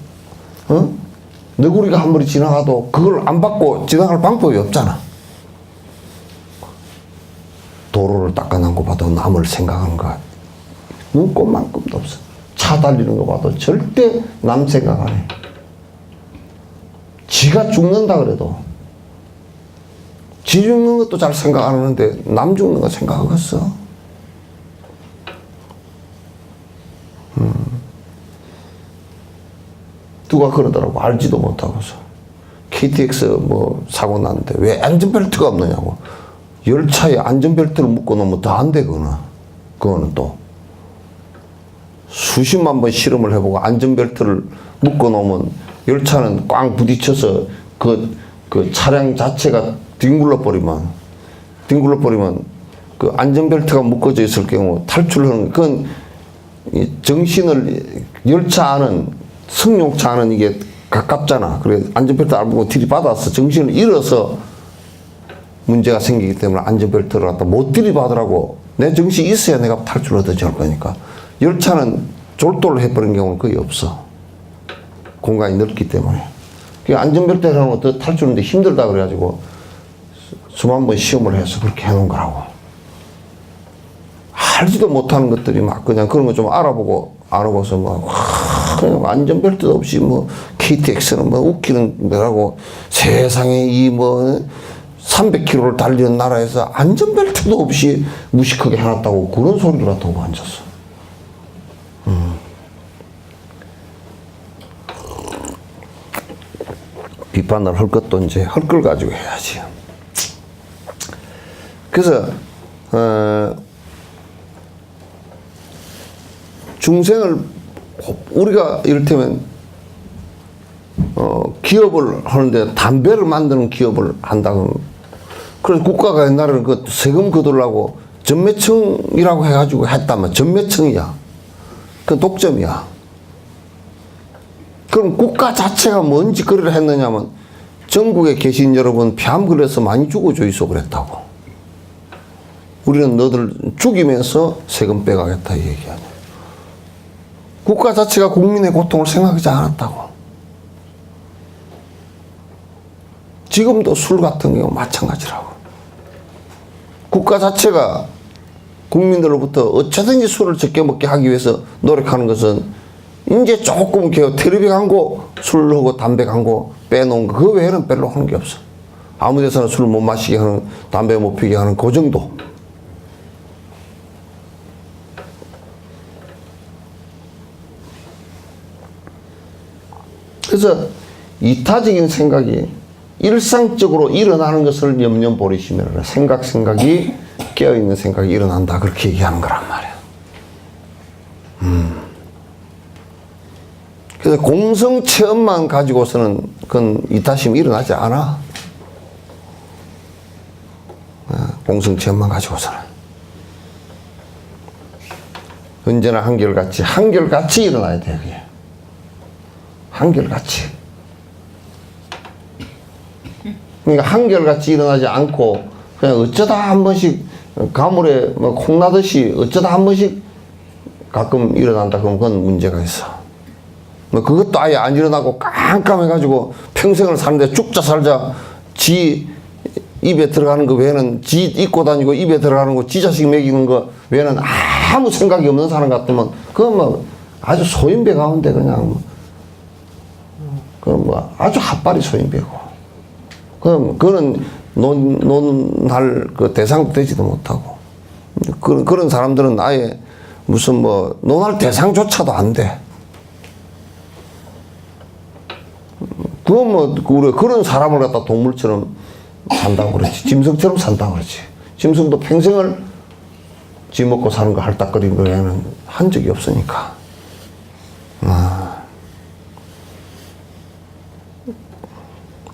너구리가 한 마리 지나가도 그걸 안 받고 지나갈 방법이 없잖아. 도로를 닦아놓은 거 봐도 남을 생각하는 거 눈꼽만큼도 없어. 차 달리는 거 봐도 절대 남 생각 안 해. 지가 죽는다 그래도 지 죽는 것도 잘 생각 안 하는데 남 죽는 거 생각하겠어? 누가 그러더라고. 알지도 못하고서. KTX 뭐 사고 났는데 왜 안전벨트가 없느냐고. 열차에 안전벨트를 묶어 놓으면 더 안 돼, 그거는 또. 수십만 번 실험을 해보고 안전벨트를 묶어 놓으면 열차는 꽝 부딪혀서 그 차량 자체가 뒹굴러 버리면 그 안전벨트가 묶어져 있을 경우 탈출하는, 그건 정신을, 열차 안은, 승용차 안은 이게 가깝잖아. 그래, 안전벨트 안 묶고 들이받아서 정신을 잃어서 문제가 생기기 때문에 안전벨트를 갖다 못 들이받으라고. 내 정신이 있어야 내가 탈출을 하든지 할 거니까. 열차는 졸도를 해버린 경우는 거의 없어. 공간이 넓기 때문에. 그 안전벨트를 하는 것도 탈출하는데 힘들다 그래가지고 수만 번 시험을 해서 그렇게 해놓은 거라고. 알지도 못하는 것들이 막 그냥 그런 거 좀 알아보고서 막 그냥 안전벨트도 없이 뭐 KTX는 뭐 웃기는 거라고 세상에 이 뭐 300km를 달리는 나라에서 안전벨트도 없이 무식하게 해놨다고 그런 소리를 갖다고 앉았어. 비판을 할 것도 이제 할 걸 가지고 해야지. 그래서 중생을 우리가 이를테면 기업을 하는데 담배를 만드는 기업을 한다고. 그래서 국가가 옛날에는 그 세금 거두려고 전매청이라고 해가지고 했다면 전매청이야. 그 독점이야. 그럼 국가 자체가 뭔 짓거리를 했느냐면 전국에 계신 여러분 폐암 걸려서 많이 죽어줘있어 그랬다고. 우리는 너들 죽이면서 세금 빼가겠다 이 얘기 아니야. 국가 자체가 국민의 고통을 생각하지 않았다고. 지금도 술 같은 경우 마찬가지라고. 국가 자체가 국민들로부터 어쩌든지 술을 적게 먹게 하기 위해서 노력하는 것은 이제 조금 텔레비 광고, 술하고 담배 광고 빼놓은 거, 그 외에는 별로 하는 게 없어. 아무 데서나 술 못 마시게 하는, 담배 못 피게 하는 그 정도. 그래서 이타적인 생각이 일상적으로 일어나는 것을 염려 버리시면 생각이 깨어있는 생각이 일어난다 그렇게 얘기하는 거란 말이야. 그래서 공성 체험만 가지고서는 그건 이타심이 일어나지 않아. 공성 체험만 가지고서는 언제나 한결같이 일어나야 돼. 그게 한결같이. 그러니까 한결같이 일어나지 않고 그냥 어쩌다 한 번씩 가물에 뭐 콩나듯이 어쩌다 한 번씩 가끔 일어난다 그러면 그건 문제가 있어. 뭐 그것도 아예 안 일어나고 깜깜해가지고 평생을 사는데 죽자 살자 지 입에 들어가는 거 외에는 지 입고 다니고 입에 들어가는 거 지 자식 먹이는 거 외에는 아무 생각이 없는 사람 같으면 그건 뭐 아주 소인배 가운데 그냥 그건 뭐 아주 핫바리 소인배고 그거는 논할 그 대상도 되지도 못하고 그런 사람들은 아예 무슨 뭐 논할 대상조차도 안 돼. 그건 뭐 우리 그런 사람을 갖다 동물처럼 산다고 그러지. 짐승처럼 산다고 그러지. 짐승도 평생을 쥐 먹고 사는 거 할딱거리는 거 외에는 한 적이 없으니까.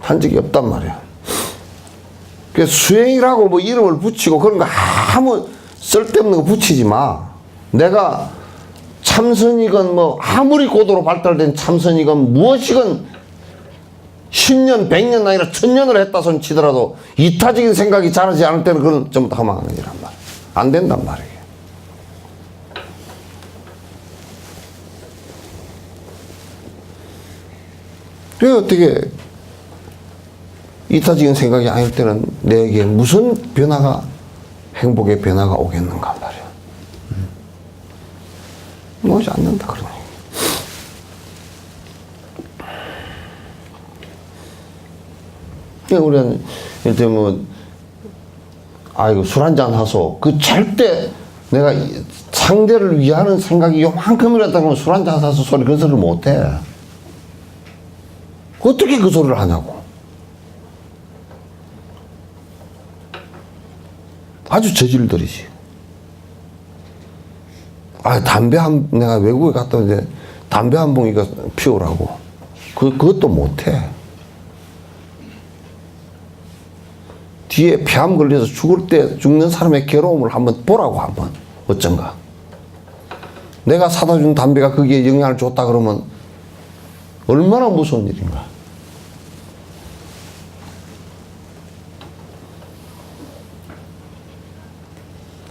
한 적이 없단 말이야. 그래서 수행이라고 뭐 이름을 붙이고 그런 거 아무 쓸데없는 거 붙이지 마. 내가 참선이건 뭐 아무리 고도로 발달된 참선이건 무엇이건 10년, 100년 아니라 1000년을 했다 손 치더라도 이타적인 생각이 자라지 않을 때는 그건 전부 다 허망한 일이란 말이야. 안 된단 말이에요. 그래 어떻게 이타적인 생각이 아닐 때는 내게 무슨 변화가 행복의 변화가 오겠는가 말이야. 오지 않는다 그러네. 우리는 이를테면 뭐 아이고 술 한잔 하소 그 절대 내가 상대를 위하는 생각이 요만큼이라도 그러면 술 한잔 사서 소리 그 소리를 못해. 어떻게 그 소리를 하냐고. 아주 저질들이지. 내가 외국에 갔다 오는데 담배 한 봉 이거 피우라고. 그것도 못해. 뒤에 폐암 걸려서 죽는 사람의 괴로움을 한번 보라고 한번 어쩐가. 내가 사다 준 담배가 거기에 영향을 줬다 그러면 얼마나 무서운 일인가.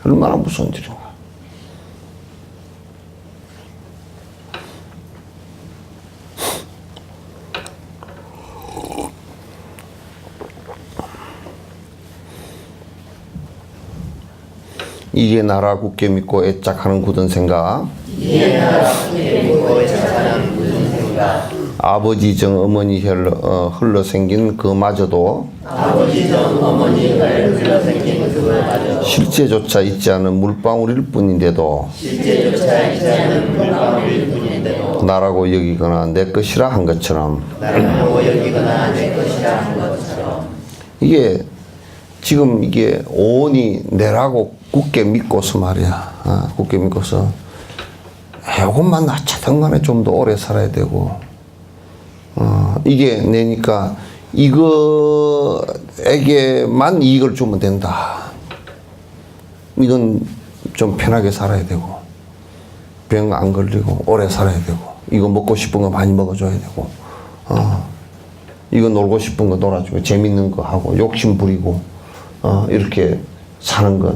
얼마나 무서운 일인가. 이게 나라 굳게 믿고 애착하는 굳은 생각. 이게 나라 굳게 믿고 애착하는 굳은 생각. 아버지 정 어머니 흘러 생긴 그마저도 아버지 정 어머니 흘러 생긴 그마저도 실제조차 있지 않은 물방울일 뿐인데도 실제조차 있지 않은 물방울일 뿐인데도 나라고 여기거나 내 것이라 한 것처럼 나라고 여기거나 내 것이라 한 것처럼 이게 지금 이게 온이 내라고 굳게 믿고서 말이야. 굳게 믿고서 요것만 낮춰든 간에 좀 더 오래 살아야 되고 이게 내니까 이거에게만 이익을 주면 된다. 이건 좀 편하게 살아야 되고 병 안 걸리고 오래 살아야 되고 이거 먹고 싶은 거 많이 먹어줘야 되고 이거 놀고 싶은 거 놀아주고 재밌는 거 하고 욕심 부리고 이렇게 사는 것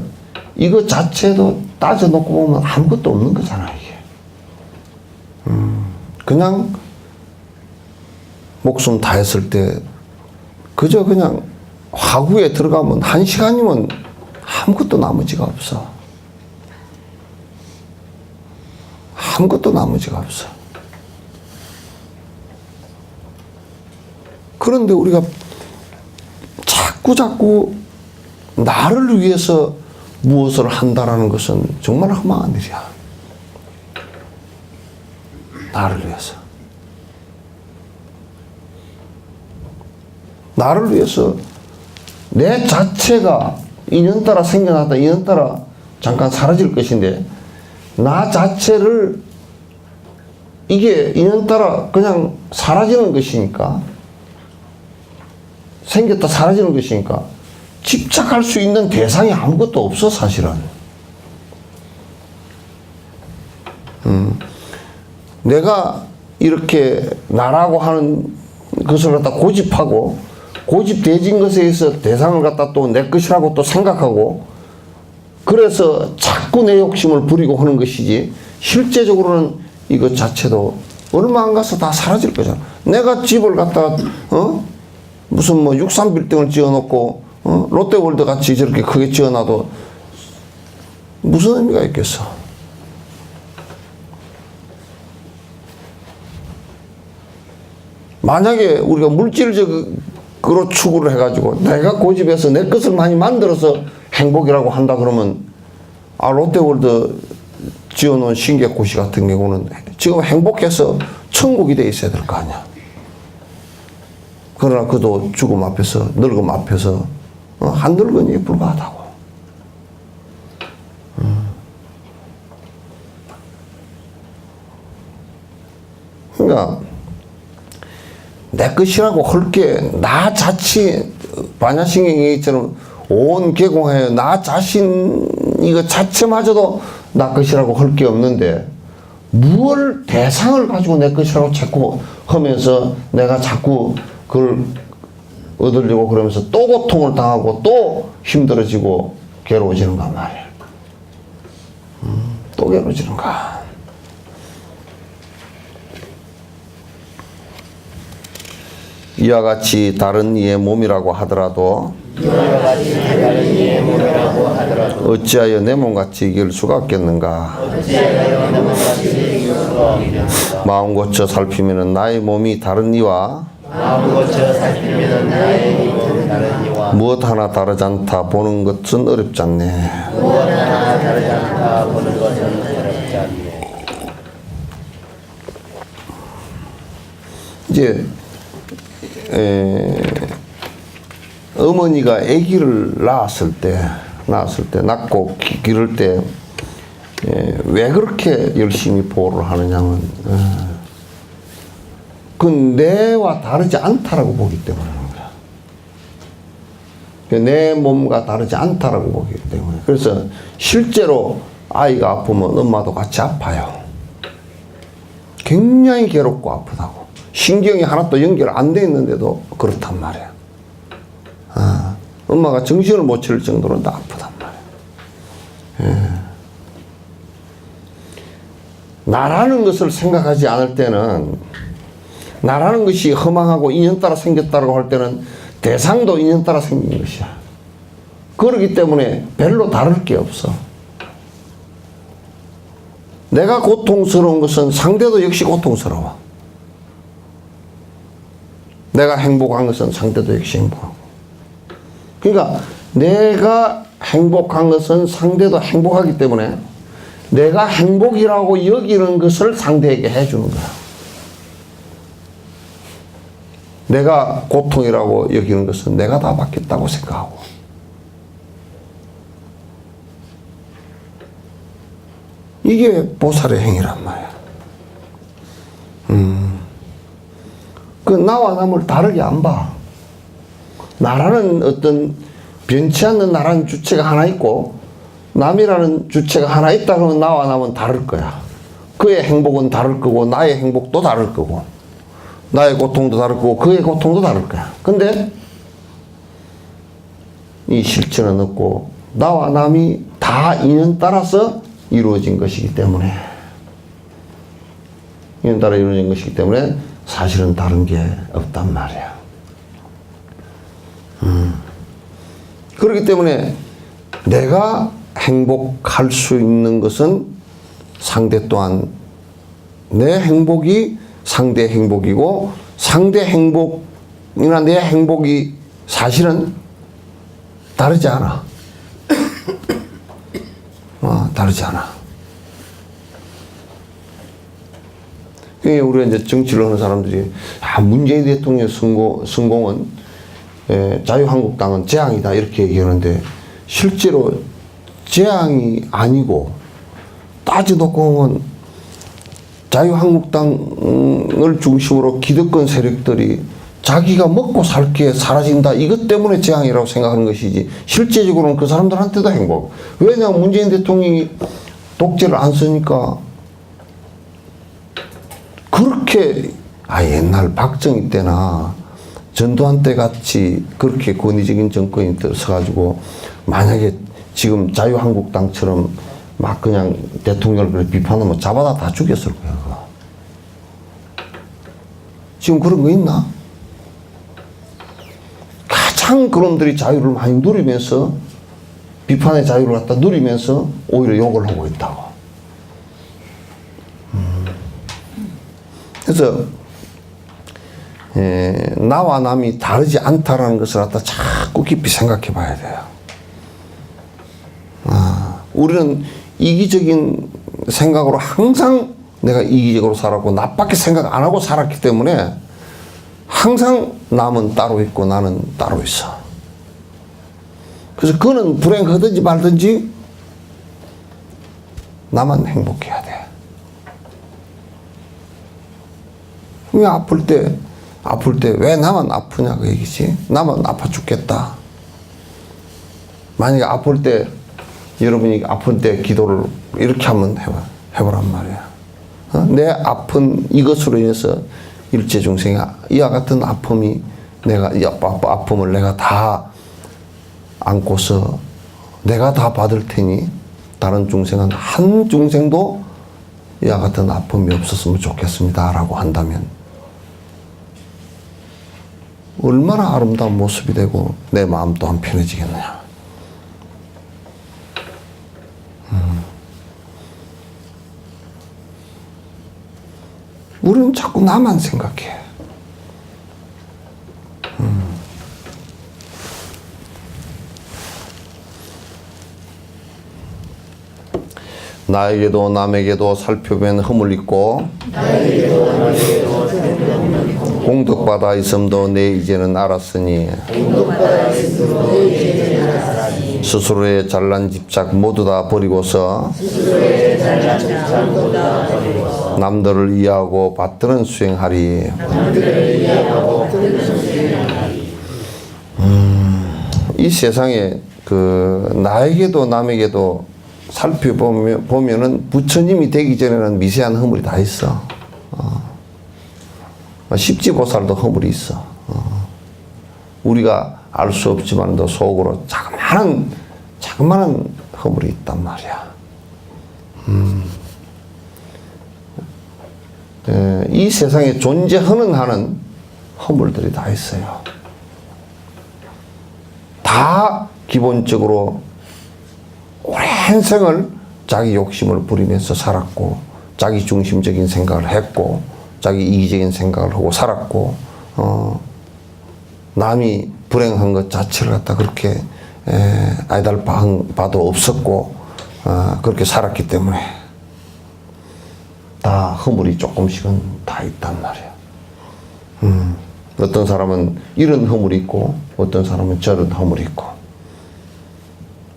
이거 자체도 따져놓고 보면 아무것도 없는 거잖아 이게. 그냥 목숨 다했을 때 그저 그냥 화구에 들어가면 1시간이면 아무것도 나머지가 없어. 아무것도 나머지가 없어. 그런데 우리가 자꾸 나를 위해서 무엇을 한다라는 것은 정말 험한 일이야. 나를 위해서. 나를 위해서 내 자체가 인연따라 생겨났다 인연따라 잠깐 사라질 것인데 나 자체를 이게 인연따라 그냥 사라지는 것이니까 생겼다 사라지는 것이니까 집착할 수 있는 대상이 아무것도 없어 사실은. 내가 이렇게 나라고 하는 것을 갖다 고집하고 고집되진 것에 의해서 대상을 갖다 또 내 것이라고 또 생각하고 그래서 자꾸 내 욕심을 부리고 하는 것이지 실제적으로는 이것 자체도 얼마 안 가서 다 사라질 거잖아. 내가 집을 갖다 무슨 뭐 63빌딩을 지어놓고 롯데월드 같이 저렇게 크게 지어놔도 무슨 의미가 있겠어. 만약에 우리가 물질적으로 추구를 해가지고 내가 고집해서 내 것을 많이 만들어서 행복이라고 한다 그러면 롯데월드 지어놓은 신객고시 같은 경우는 지금 행복해서 천국이 돼 있어야 될 거 아니야. 그러나 그도 죽음 앞에서 늙음 앞에서 한 늙은이에 불과하다고. 그러니까 내 것이라고 헐게 나 자체 반야신경에처럼 온 개공하여 나 자신 이거 자체마저도 나 것이라고 할 게 없는데 무얼 대상을 가지고 내 것이라고 자꾸 하면서 내가 자꾸 그걸 얻으려고 그러면서 또 고통을 당하고 또 힘들어지고 괴로워지는가 말이야. 또 괴로워지는가. 이와 같이 다른 이의 몸이라고 하더라도 어찌하여 내 몸같이 이길 수가 없겠는가. 마음 고쳐 살피면 나의 몸이 다른 이와 무엇 하나 다르지 않다 보는 것은 어렵지 않네. 이제 어머니가 아기를 낳았을 때 낳고 기를 때 왜 그렇게 열심히 보호를 하느냐면 그건 내와 다르지 않다라고 보기 때문에 내 몸과 다르지 않다라고 보기 때문에. 그래서 실제로 아이가 아프면 엄마도 같이 아파요. 굉장히 괴롭고 아프다고. 신경이 하나도 연결 안 돼 있는데도 그렇단 말이야. 엄마가 정신을 못 차릴 정도로 다 아프단 말이야. 나라는 것을 생각하지 않을 때는, 나라는 것이 허망하고 인연 따라 생겼다고 할 때는 대상도 인연 따라 생긴 것이야. 그렇기 때문에 별로 다를 게 없어. 내가 고통스러운 것은 상대도 역시 고통스러워. 내가 행복한 것은 상대도 역시 행복하고. 그러니까 내가 행복한 것은 상대도 행복하기 때문에 내가 행복이라고 여기는 것을 상대에게 해주는 거야. 내가 고통이라고 여기는 것은 내가 다 받겠다고 생각하고. 이게 보살의 행위란 말이야. 그 나와 남을 다르게 안 봐. 나라는 어떤 변치 않는 나라는 주체가 하나 있고 남이라는 주체가 하나 있다 그러면 나와 남은 다를 거야. 그의 행복은 다를 거고 나의 행복도 다를 거고 나의 고통도 다를 거고 그의 고통도 다를 거야. 근데 이 실체는 없고 나와 남이 다 인연 따라서 이루어진 것이기 때문에 인연 따라 이루어진 것이기 때문에 사실은 다른 게 없단 말이야. 그렇기 때문에 내가 행복할 수 있는 것은 상대 또한 내 행복이 상대 행복이고 상대 행복이나 내 행복이 사실은 다르지 않아. 다르지 않아. 우리가 이제 정치를 하는 사람들이 문재인 대통령 성공은 자유한국당은 재앙이다 이렇게 얘기하는데 실제로 재앙이 아니고 따지놓고 보면 자유한국당을 중심으로 기득권 세력들이 자기가 먹고 살 게 사라진다 이것 때문에 재앙이라고 생각하는 것이지 실제적으로는 그 사람들한테도 행복. 왜냐하면 문재인 대통령이 독재를 안 쓰니까 그렇게 옛날 박정희 때나 전두환 때 같이 그렇게 권위적인 정권이 서가지고 만약에 지금 자유한국당처럼 막 그냥 대통령을 비판하면 잡아다 다 죽였을 거야. 그거. 지금 그런 거 있나? 가장 그놈들이 자유를 많이 누리면서 비판의 자유를 갖다 누리면서 오히려 욕을 하고 있다고. 그래서 나와 남이 다르지 않다라는 것을 갖다 자꾸 깊이 생각해 봐야 돼요. 우리는 이기적인 생각으로 항상 내가 이기적으로 살았고 나밖에 생각 안 하고 살았기 때문에 항상 남은 따로 있고 나는 따로 있어. 그래서 그는 불행하든지 말든지 나만 행복해야 돼. 왜 아플 때 왜 나만 아프냐 그 얘기지. 나만 아파 죽겠다. 만약에 아플 때 여러분이 아픈 때 기도를 이렇게 한번 해보란 말이야. 내 아픈 이것으로 인해서 일체 중생이 이와 같은 아픔이 이 아픔을 내가 다 안고서 내가 다 받을 테니 다른 중생은 한 중생도 이와 같은 아픔이 없었으면 좋겠습니다 라고 한다면 얼마나 아름다운 모습이 되고 내 마음 또한 편해지겠느냐. 우리는 자꾸 나만 생각해. 나에게도 남에게도 살펴본 흠을 잊고 공덕받아 있음도 내 이제는 알았으니 스스로의 잘난 집착 모두 다 버리고서 남들을 이해하고 받드는 수행하리. 이 세상에 나에게도 남에게도 살펴보면은 부처님이 되기 전에는 미세한 허물이 다 있어. 십지보살도 허물이 있어. 우리가 알 수 없지만도 속으로 자그마한 허물이 있단 말이야. 이 세상에 존재하는 하는 허물들이 다 있어요. 다 기본적으로 오랜 생을 자기 욕심을 부리면서 살았고, 자기 중심적인 생각을 했고, 자기 이기적인 생각을 하고 살았고, 남이 불행한 것 자체를 갖다 그렇게 아이달 바도 없었고, 그렇게 살았기 때문에 다 허물이 조금씩은 다 있단 말이야. 어떤 사람은 이런 허물이 있고, 어떤 사람은 저런 허물이 있고.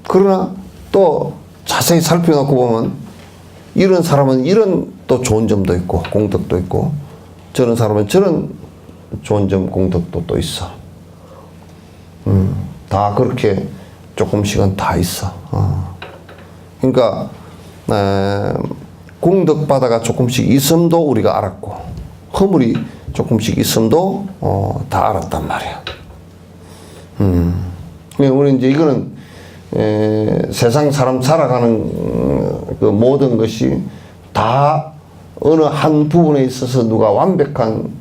그러나 또 자세히 살펴놓고 보면 이런 사람은 이런 또 좋은 점도 있고 공덕도 있고, 저런 사람은 저런 좋은 점 공덕도 또 있어. 다 그렇게 조금씩은 다 있어. 그러니까 공덕 바다가 조금씩 있음도 우리가 알았고, 허물이 조금씩 있음도 다 알았단 말이야. 우리 이제 이거는 세상 사람 살아가는 그 모든 것이 다 어느 한 부분에 있어서 누가 완벽한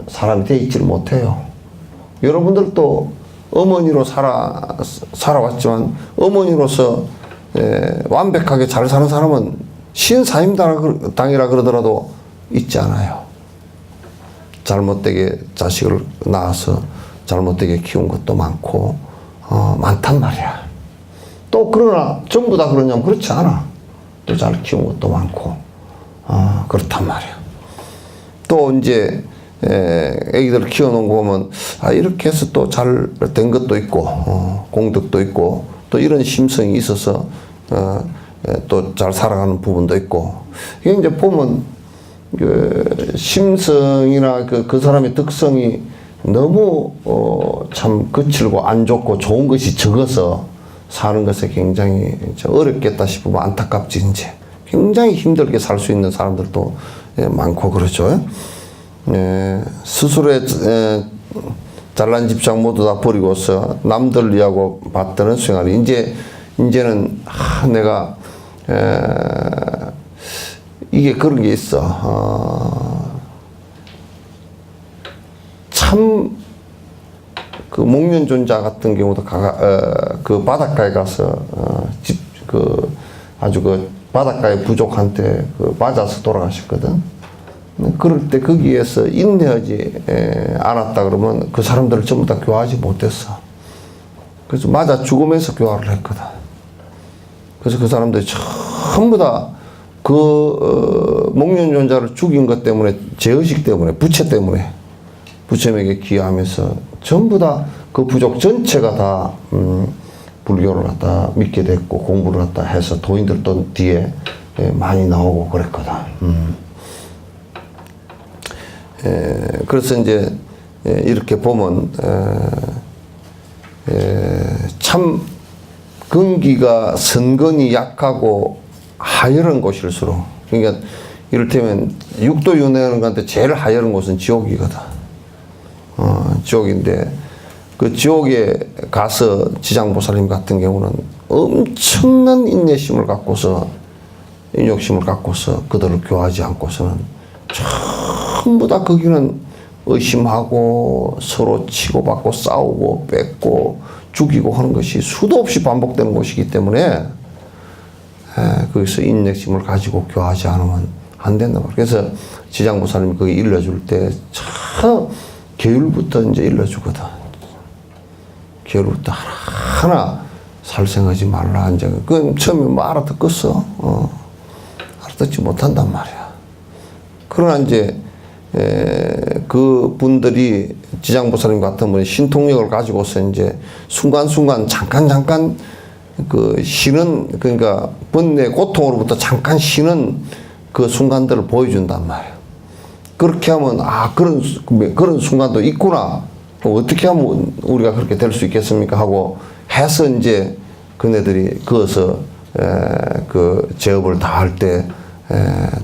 사람이 되어 있지를 못해요. 여러분들도 어머니로 살아왔지만 어머니로서 완벽하게 잘 사는 사람은 신사임당이라 그러더라도 있지 않아요. 잘못되게 자식을 낳아서 잘못되게 키운 것도 많고 많단 말이야. 또 그러나 전부 다 그러냐면 그렇지 않아. 또 잘 키운 것도 많고 그렇단 말이야. 또 이제 애기들 키워놓은 거 보면 이렇게 해서 또 잘 된 것도 있고 공덕도 있고 또 이런 심성이 있어서 또 잘 살아가는 부분도 있고. 이게 이제 보면 그 심성이나 그 사람의 특성이 너무 참 거칠고 안 좋고 좋은 것이 적어서 사는 것에 굉장히 어렵겠다 싶으면 안타깝지. 이제 굉장히 힘들게 살 수 있는 사람들도 많고 그러죠. 스스로의 잘난 집장 모두 다 버리고서 남들 위하고 받드는 생활이 이제는 내가 이게 그런 게 있어. 참 그 목련존자 같은 경우도 그 바닷가에 가서 아주 그 바닷가의 부족한테 맞아서 돌아가셨거든. 그럴 때 거기에서 인내하지 않았다 그러면 그 사람들을 전부 다 교화하지 못했어. 그래서 맞아 죽으면서 교화를 했거든. 그래서 그 사람들이 전부 다 목련존자를 죽인 것 때문에, 죄의식 때문에, 부채 때문에 부처님에게 기여하면서 전부 다 그 부족 전체가 다 불교를 갖다 믿게 됐고 공부를 갖다 해서 도인들도 뒤에 많이 나오고 그랬거든. 그래서 이제 이렇게 보면 참 근기가 선근이 약하고 하열한 곳일수록, 그러니까 이를테면 육도윤회원한테 제일 하열한 곳은 지옥이거든. 지옥인데 그 지옥에 가서 지장보살님 같은 경우는 엄청난 인내심을 갖고서, 인욕심을 갖고서 그들을 교화하지 않고서는 전부 다 거기는 의심하고 서로 치고받고 싸우고 뺏고 죽이고 하는 것이 수도 없이 반복되는 곳이기 때문에 거기서 인내심을 가지고 교화하지 않으면 안 된다 말이야. 그래서 지장보살님이 거기 일러줄 때 참 계율부터 이제 일러주거든. 계율부터 하나 살생하지 말라. 이제 그 처음에 뭐 알아듣겠어. 알아듣지 못한단 말이야. 그러나 이제 그 분들이 지장보살님 같은 분이 신통력을 가지고서 이제 순간순간 잠깐 그 쉬는, 그러니까 번뇌 고통으로부터 잠깐 쉬는 그 순간들을 보여준단 말이야. 그렇게 하면 그런 순간도 있구나. 어떻게 하면 우리가 그렇게 될 수 있겠습니까? 하고 해서 이제 그네들이 그어서 그 제업을 다 할 때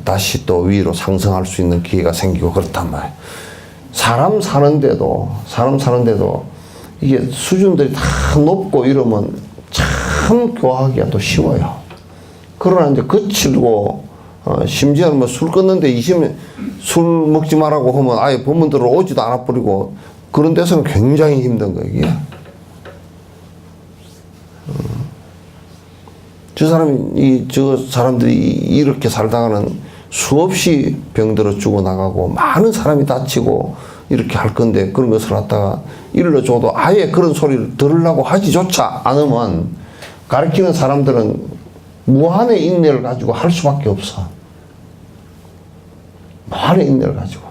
다시 또 위로 상승할 수 있는 기회가 생기고 그렇단 말이에요. 사람 사는데도 이게 수준들이 다 높고 이러면 참 교화하기가 또 쉬워요. 그러나 이제 거칠고 심지어는 뭐 술 끊는데 20년 술 먹지 말라고 하면 아예 법문들을 오지도 않아 버리고 그런 데서는 굉장히 힘든 거예요, 이게. 저 사람들이 이렇게 살다가는 수없이 병들어 죽어나가고 많은 사람이 다치고 이렇게 할 건데 그런 것을 갖다가 일러줘도 아예 그런 소리를 들으려고 하지조차 않으면 가르치는 사람들은 무한의 인내를 가지고 할 수밖에 없어. 무한의 인내를 가지고.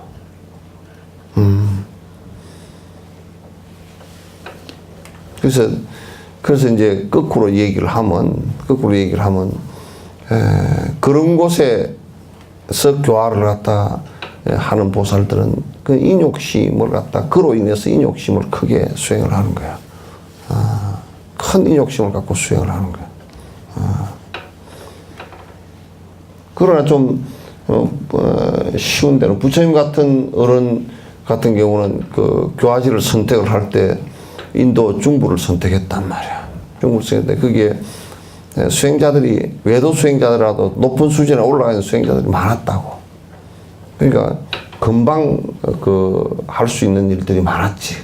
그래서 이제 거꾸로 얘기를 하면 그런 곳에서 교화를 갖다 하는 보살들은 그 인욕심을 갖다 그로 인해서 인욕심을 크게 수행을 하는 거야. 큰 인욕심을 갖고 수행을 하는 거야. 그러나 좀 쉬운 데는 부처님 같은 어른 같은 경우는 그 교화지를 선택을 할 때 인도 중부를 선택했단 말이야. 중부를 선택했는데 그게 수행자들이 외도 수행자들이라도 높은 수준에 올라가는 수행자들이 많았다고. 그러니까 금방 할 수 있는 일들이 많았지.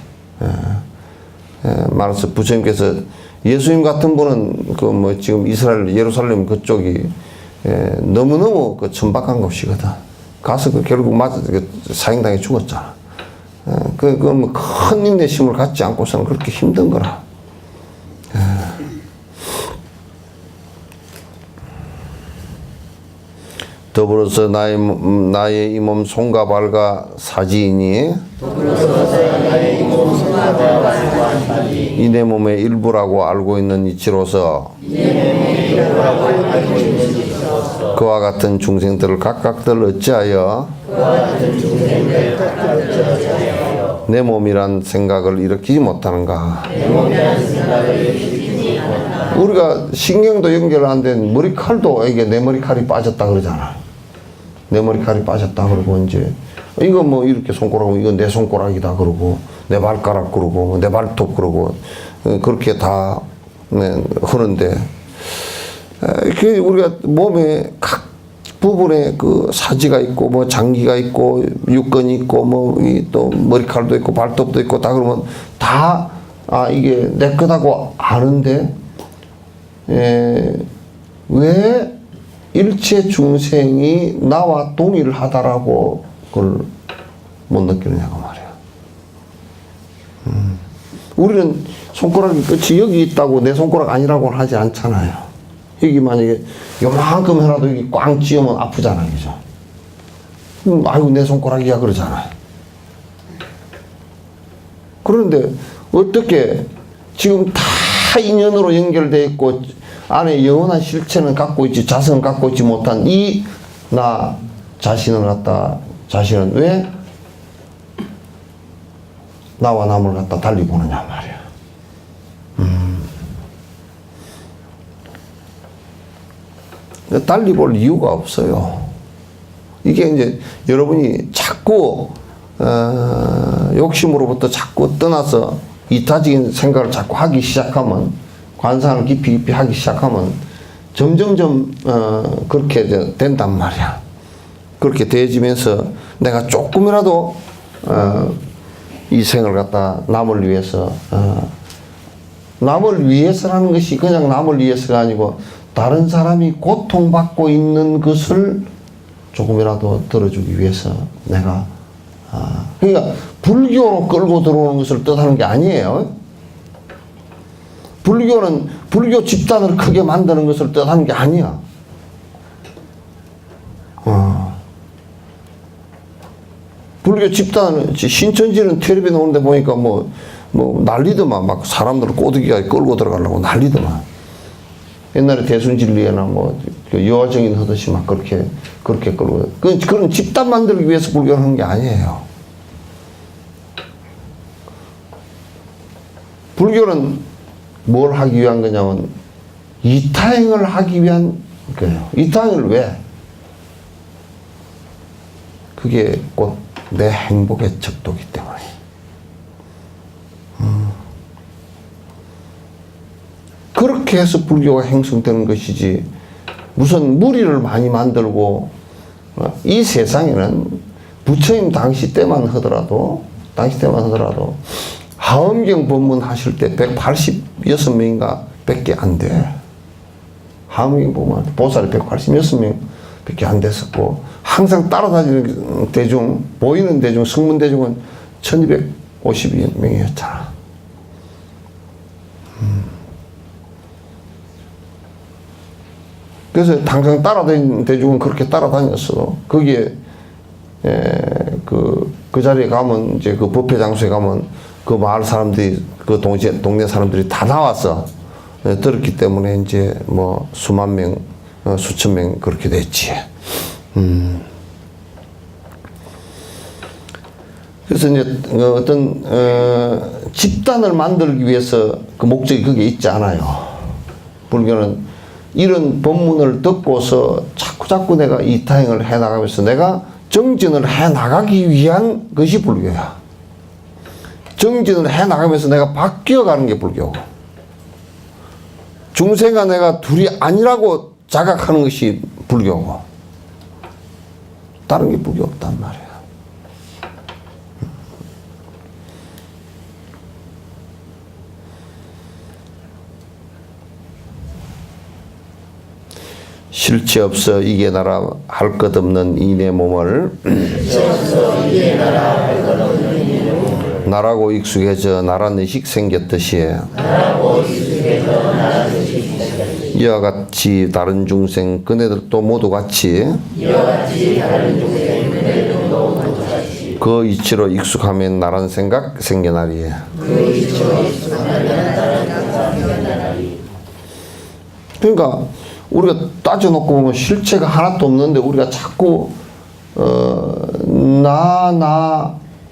말해서 부처님께서 예수님 같은 분은 지금 이스라엘 예루살렘 그쪽이 너무너무 천박한 곳이거든. 가서 결국 사형당해 죽었잖아. 큰 인내심을 갖지 않고서는 그렇게 힘든 거라. 더불어서 나의 이 몸 손과 발과 사지이니 이 내 몸의 일부라고 알고 있는 이치로서 그와 같은 중생들을 각각들 어찌하여 내 몸이란 생각을 일으키지 못하는가. 우리가 신경도 연결 안 된 머리칼도 이게 내 머리칼이 빠졌다 그러잖아. 내 머리칼이 빠졌다 그러고 이제 이거 뭐 이렇게 손가락은 이건 내 손가락이다 그러고 내 발가락 그러고 내 발톱 그러고 그렇게 다 하는데 우리가 몸에 각 부분에 그 사지가 있고 뭐 장기가 있고 육근이 있고 뭐 또 머리칼도 있고 발톱도 있고 다 그러면 다 이게 내 거다고 아는데 왜 일체 중생이 나와 동일하다라고 그걸 못 느끼느냐고 말이야. 우리는 손가락이 끝이 여기 있다고 내 손가락 아니라고는 하지 않잖아요. 여기 만약에 요만큼 해라도 여기 꽝 찧으면 아프잖아요. 그죠? 아이고 내 손가락이야 그러잖아요. 그런데 어떻게 지금 다 인연으로 연결되어 있고 안에 영원한 실체는 갖고 있지 자성은 갖고 있지 못한 이 나 자신은 왜 나와 남을 갖다 달리 보느냐 말이야. 달리 볼 이유가 없어요. 이게 이제 여러분이 자꾸 욕심으로부터 자꾸 떠나서 이타적인 생각을 자꾸 하기 시작하면 관상을 깊이 하기 시작하면 점점점 그렇게 된단 말이야. 그렇게 되어지면서 내가 조금이라도 이 생을 갖다 남을 위해서라는 것이 그냥 남을 위해서가 아니고 다른 사람이 고통받고 있는 것을 조금이라도 들어주기 위해서 내가 그러니까 불교로 끌고 들어오는 것을 뜻하는 게 아니에요. 불교는 불교 집단을 크게 만드는 것을 뜻하는 게 아니야. 불교 집단은 신천지는 텔레비에 나오는데 보니까 뭐 난리더만 막 사람들을 꼬드기가 끌고 들어가려고 난리더만. 옛날에 대순진리에나 여화정인 하듯이 막 그렇게 끌고 그런 집단 만들기 위해서 불교를 하는 게 아니에요. 불교는 뭘 하기 위한 거냐면 이타행을 하기 위한 거예요. 이타행을 왜? 그게 곧 내 행복의 척도기 때문에. 그렇게 해서 불교가 형성되는 것이지 무슨 무리를 많이 만들고 이 세상에는 부처님 당시 때만 하더라도 하엄경 법문 하실 때 186명인가 밖에 안 돼. 한국에 보면 보살이 186명 밖에 안 됐었고, 항상 따라다니는 대중, 보이는 대중, 승문 대중은 1252명이었잖아. 그래서 항상 따라다니는 대중은 그렇게 따라다녔어. 거기에, 그 자리에 가면, 이제 그 법회 장소에 가면 그 마을 사람들이, 그 동네 사람들이 다 나와서 들었기 때문에 이제 뭐 수만 명, 수천 명 그렇게 됐지. 그래서 이제 어떤 집단을 만들기 위해서 그 목적이 그게 있지 않아요. 불교는 이런 법문을 듣고서 자꾸 내가 이타행을 해 나가면서 내가 정진을 해 나가기 위한 것이 불교야. 정진을 해 나가면서 내가 바뀌어가는 게 불교고, 중생과 내가 둘이 아니라고 자각하는 것이 불교고, 다른 게 불교 없단 말이야. 실체 없어 이게 나라 할 것 없는 이내 몸을 나라고 익숙해져 나란 의식 생겼듯이 이와 같이 다른 중생 그네들도 모두 같이 그 이치로 익숙하면 나란 생각 생겨나리. 그러니까 우리가 따져놓고 보면 실체가 하나도 없는데 우리가 자꾸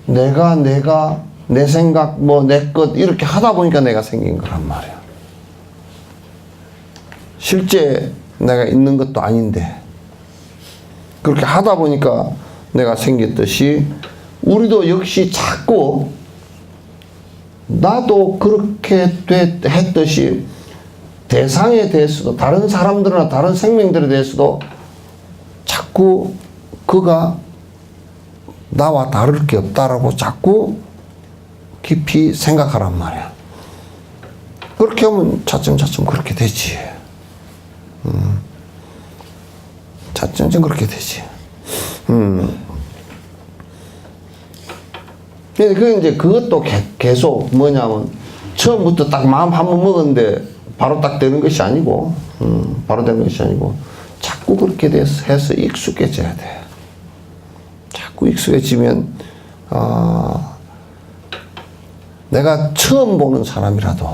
내가 내 생각 뭐 내 것 이렇게 하다 보니까 내가 생긴 거란 말이야. 실제 내가 있는 것도 아닌데 그렇게 하다 보니까 내가 생겼듯이 우리도 역시 자꾸 나도 그렇게 했듯이 대상에 대해서도 다른 사람들이나 다른 생명들에 대해서도 자꾸 그가 나와 다를 게 없다라고 자꾸 깊이 생각하란 말이야. 그렇게 하면 차츰차츰 그렇게 되지. 차츰차츰 그렇게 되지. 그 이제 그것도 계속 뭐냐면 처음부터 딱 마음 한번 먹었는데 바로 딱 되는 것이 아니고, 바로 되는 것이 아니고, 자꾸 그렇게 해서 익숙해져야 돼. 자꾸 익숙해지면, 내가 처음 보는 사람이라도,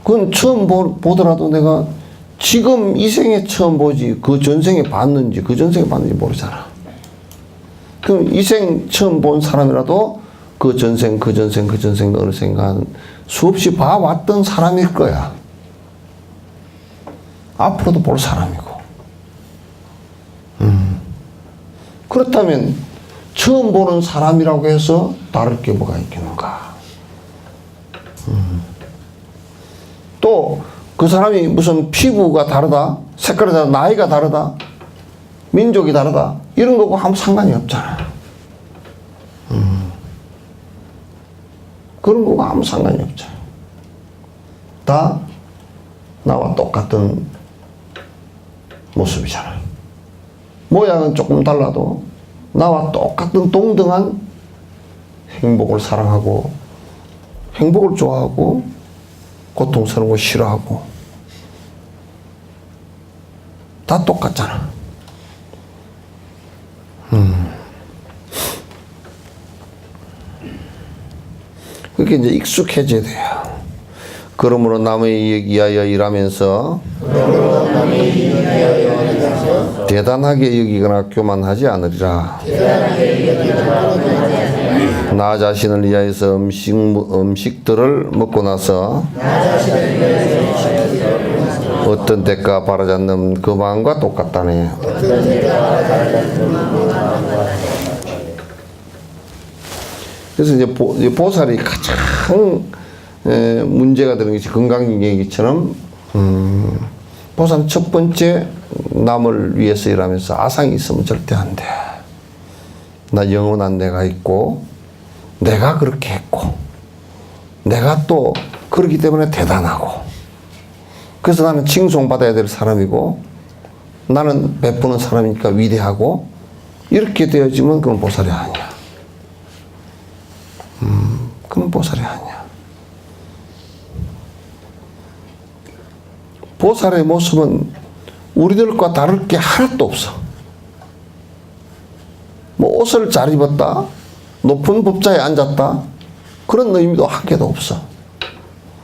그건 처음 보더라도 내가 지금 이 생에 처음 보지, 그 전생에 봤는지, 그 전생에 봤는지 모르잖아. 그럼 이 생 처음 본 사람이라도 그 전생, 어느 생간 수없이 봐왔던 사람일 거야. 앞으로도 볼 사람이고. 그렇다면 처음 보는 사람이라고 해서 다를 게 뭐가 있겠는가. 또 그 사람이 무슨 피부가 다르다, 색깔이 다르다, 나이가 다르다, 민족이 다르다 이런 거고 아무 상관이 없잖아. 그런 거고 아무 상관이 없잖아. 다 나와 똑같은 모습이잖아. 모양은 조금 달라도 나와 똑같은 동등한 행복을 사랑하고 행복을 좋아하고 고통스러운 거 싫어하고 다 똑같잖아. 그렇게 이제 익숙해져야 돼요. 그러므로 남의 이익 위하여 일하면서 대단하게 여기거나 교만하지 않으리라. 나 자신을 위하여서 음식들을 먹고 나서 어떤 대가 바라지 않는 그 마음과 똑같다네. 그래서 이제 보살이 가장 문제가 되는 것이 건강얘기처럼 보살은 첫 번째 남을 위해서 일하면서 아상이 있으면 절대 안 돼. 나 영원한 내가 있고 내가 그렇게 했고 내가 또 그렇기 때문에 대단하고 그래서 나는 칭송받아야 될 사람이고 나는 베푸는 사람이니까 위대하고 이렇게 되어지면 그건 보살이 아니야. 그건 보살이 아니야. 보살의 모습은 우리들과 다를 게 하나도 없어. 뭐 옷을 잘 입었다, 높은 법자에 앉았다, 그런 의미도 한 개도 없어.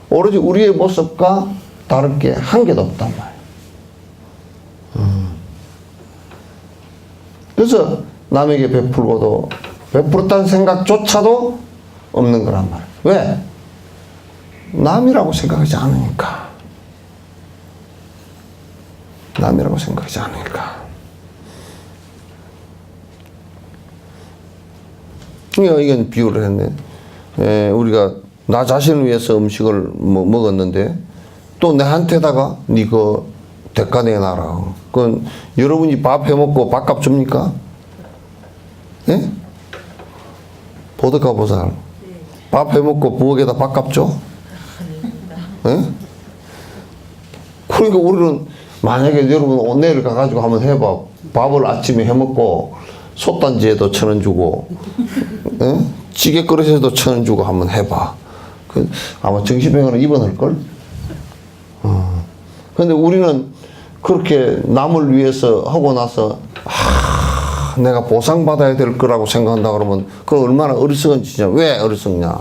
오로지 우리의 모습과 다를 게 한 개도 없단 말이야. 그래서 남에게 베풀고도 베풀었다는 생각조차도 없는 거란 말이야. 왜? 남이라고 생각하지 않으니까. 남이라고 생각하지 않으니까. 이건 비유를 했네. 우리가 나 자신을 위해서 음식을 먹었는데 또 내한테다가 니 그 대가 내놔라. 그건 여러분이 밥 해먹고 밥값 줍니까? 예? 보드카 보살. 밥 해먹고 부엌에다 밥값 줘? 예? 그러니까 우리는 만약에 여러분 온내일 가가지고 한번 해봐. 밥을 아침에 해먹고 솥단지에도 1,000원 주고, 예? 찌개 그릇에도 1,000원 주고 한번 해봐. 아마 정신병원은 입원할걸? 근데 우리는 그렇게 남을 위해서 하고 나서, 내가 보상받아야 될 거라고 생각한다 그러면, 그건 얼마나 어리석은 짓이냐. 왜 어리석냐?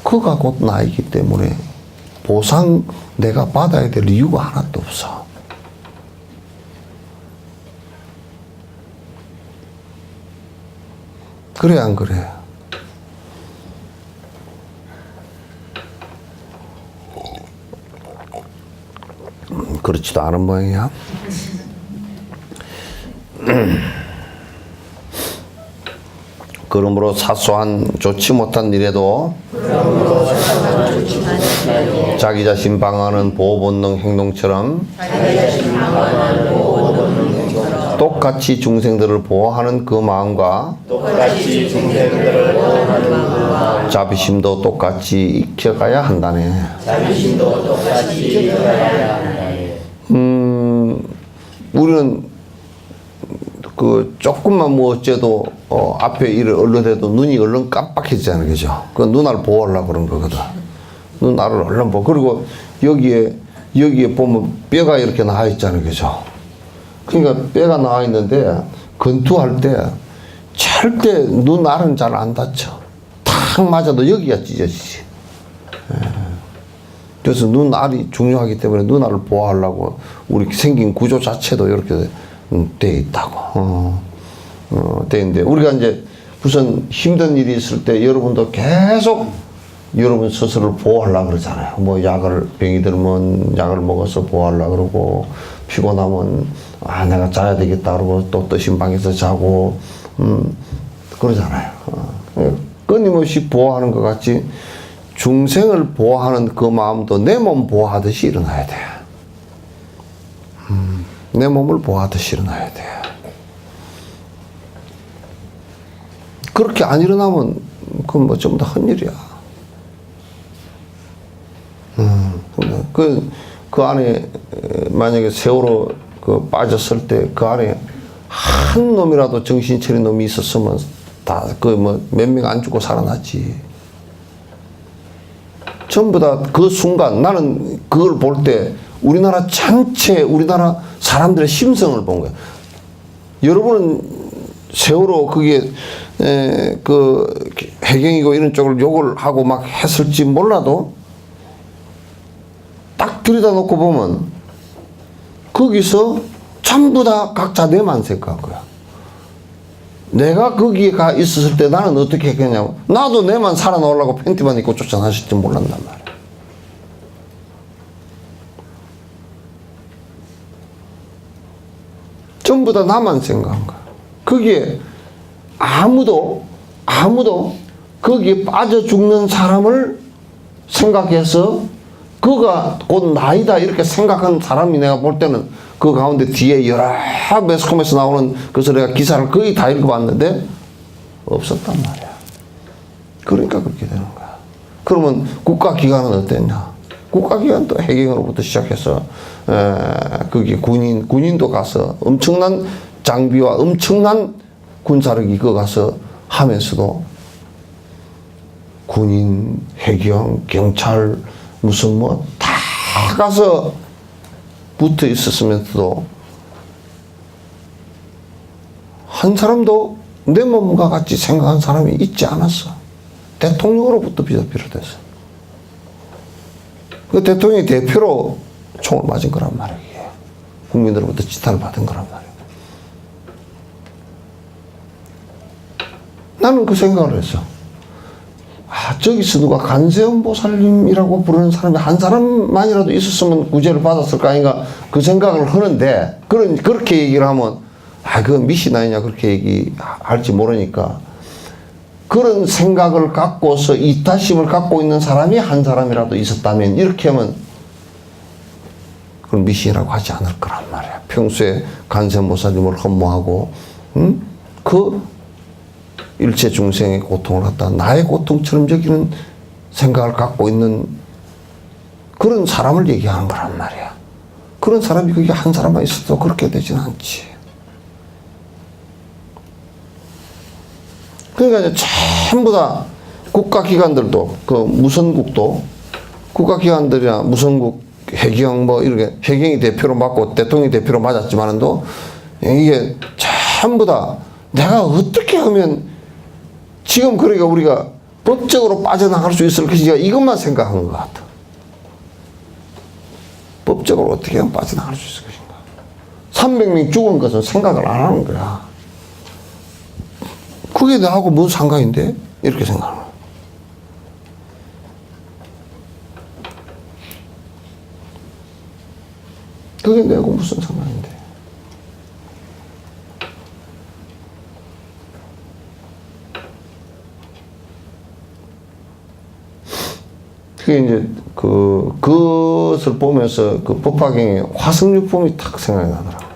그가 곧 나이기 때문에 보상 내가 받아야 될 이유가 하나도 없어. 그래, 안 그래? 그렇지도 않은 모양이야. 그러므로 사소한 좋지 못한 일에도 자기 자신 방어하는 보호본능 행동처럼 똑같이 중생들을 보호하는 그 마음과 자비심도 똑같이 익혀가야 한다네. 우리는 그 조금만 뭐 어째도 앞에 일을 얼른 해도 눈이 얼른 깜빡해지잖아요, 그죠? 그 눈알 보호하려고 그런 거거든. 눈알을 얼른 보고. 그리고 여기에 보면 뼈가 이렇게 나와 있잖아요, 그죠? 그러니까 뼈가 나와 있는데 건투할 때 절대 눈알은 잘 안 다쳐. 탁 맞아도 여기가 찢어지지. 그래서 눈알이 중요하기 때문에 눈알을 보호하려고 우리 생긴 구조 자체도 이렇게 돼 있다고. 돼 있는데 우리가 이제 무슨 힘든 일이 있을 때 여러분도 계속 여러분 스스로를 보호하려고 그러잖아요. 뭐 병이 들면 약을 먹어서 보호하려고 그러고, 피곤하면 내가 자야 되겠다 그러고 또 뜨신 방에서 자고, 그러잖아요. 끊임없이 보호하는 것 같이 중생을 보호하는 그 마음도 내 몸 보호하듯이 일어나야 돼. 내 몸을 보호하듯이 일어나야 돼. 그렇게 안 일어나면 그건 뭐 전부 다 헛일이야. 그 안에 만약에 세월호 빠졌을 때 그 안에 한 놈이라도 정신 차린 놈이 있었으면 다 몇 명 안 죽고 살아났지. 전부 다 그 순간 나는 그걸 볼 때 우리나라 전체 우리나라 사람들의 심성을 본 거야. 여러분은 세월호 그게 그 해경이고 이런 쪽을 욕을 하고 막 했을지 몰라도 딱 들여다 놓고 보면 거기서 전부 다 각자 내만 생각한 거야. 내가 거기에 가 있었을 때 나는 어떻게 했겠냐고. 나도 내만 살아나오려고 팬티만 입고 쫓아나실지 몰랐단 말이야. 전부 다 나만 생각한 거야. 거기에 아무도 거기에 빠져 죽는 사람을 생각해서 그가 곧 나이다 이렇게 생각하는 사람이 내가 볼 때는 그 가운데 뒤에 여러 매스컴에서 나오는 그래서 내가 기사를 거의 다 읽어봤는데 없었단 말이야. 그러니까 그렇게 되는 거야. 그러면 국가기관은 어땠냐? 국가기관도 해경으로부터 시작해서 거기 군인도 가서 엄청난 장비와 엄청난 군사력이 거 가서 하면서도 군인, 해경, 경찰 무슨 뭐 다 가서 붙어 있었으면서도 한 사람도 내 몸과 같이 생각한 사람이 있지 않았어. 대통령으로부터 비롯해서. 그 대통령이 대표로 총을 맞은 거란 말이에요. 국민들로부터 지탄을 받은 거란 말이에요. 나는 그 생각을 했어. 저기서 누가 간세음보살님이라고 부르는 사람이 한 사람만이라도 있었으면 구제를 받았을 거 아닌가 그 생각을 하는데 그렇게 얘기를 하면 그 미신 아니냐 그렇게 얘기할지 모르니까 그런 생각을 갖고서 이타심을 갖고 있는 사람이 한 사람이라도 있었다면 이렇게 하면 그건 미신이라고 하지 않을 거란 말이야. 평소에 간세음보살님을 흠모하고 그 일체 중생의 고통을 갖다 나의 고통처럼 여기는 생각을 갖고 있는 그런 사람을 얘기하는 거란 말이야. 그런 사람이 그게 한 사람만 있어도 그렇게 되진 않지. 그러니까 이제 전부 다 국가기관들도 그 무선국도 국가기관들이나 무선국 해경 뭐 이렇게 해경이 대표로 맡고 대통령이 대표로 맞았지만도 이게 전부 다 내가 어떻게 하면 지금 그러니까 우리가 법적으로 빠져나갈 수 있을 것인가 이것만 생각한 것 같아. 법적으로 어떻게 하면 빠져나갈 수 있을 것인가. 300명 죽은 것은 생각을 안 하는 거야. 그게 나하고 무슨 상관인데? 이렇게 생각하는 거야. 그게 내하고 무슨 상관인데? 그게 이제 그것을 보면서 그 법화경에 화승유품이 탁 생각이 나더라고요.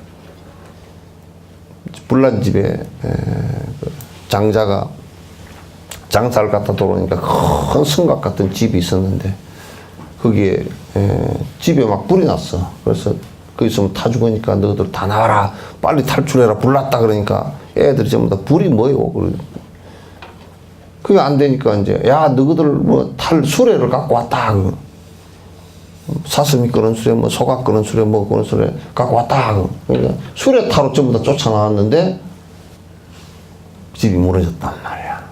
불난집에 장자가 장사를 갖다 들어오니까 큰 성곽 같은 집이 있었는데 거기에 집에 막 불이 났어. 그래서 거기 있으면 타 죽으니까 너희들 다 나와라 빨리 탈출해라 불 났다 그러니까 애들이 전부 다 불이 뭐요? 그게 안 되니까 이제 야 너희들 뭐 수레를 갖고 왔다. 사슴이 끄는 수레 뭐 소가 끄는 수레 뭐 끄는 수레 갖고 왔다. 그러니까 수레 타로 전부 다 쫓아나왔는데 집이 무너졌단 말이야.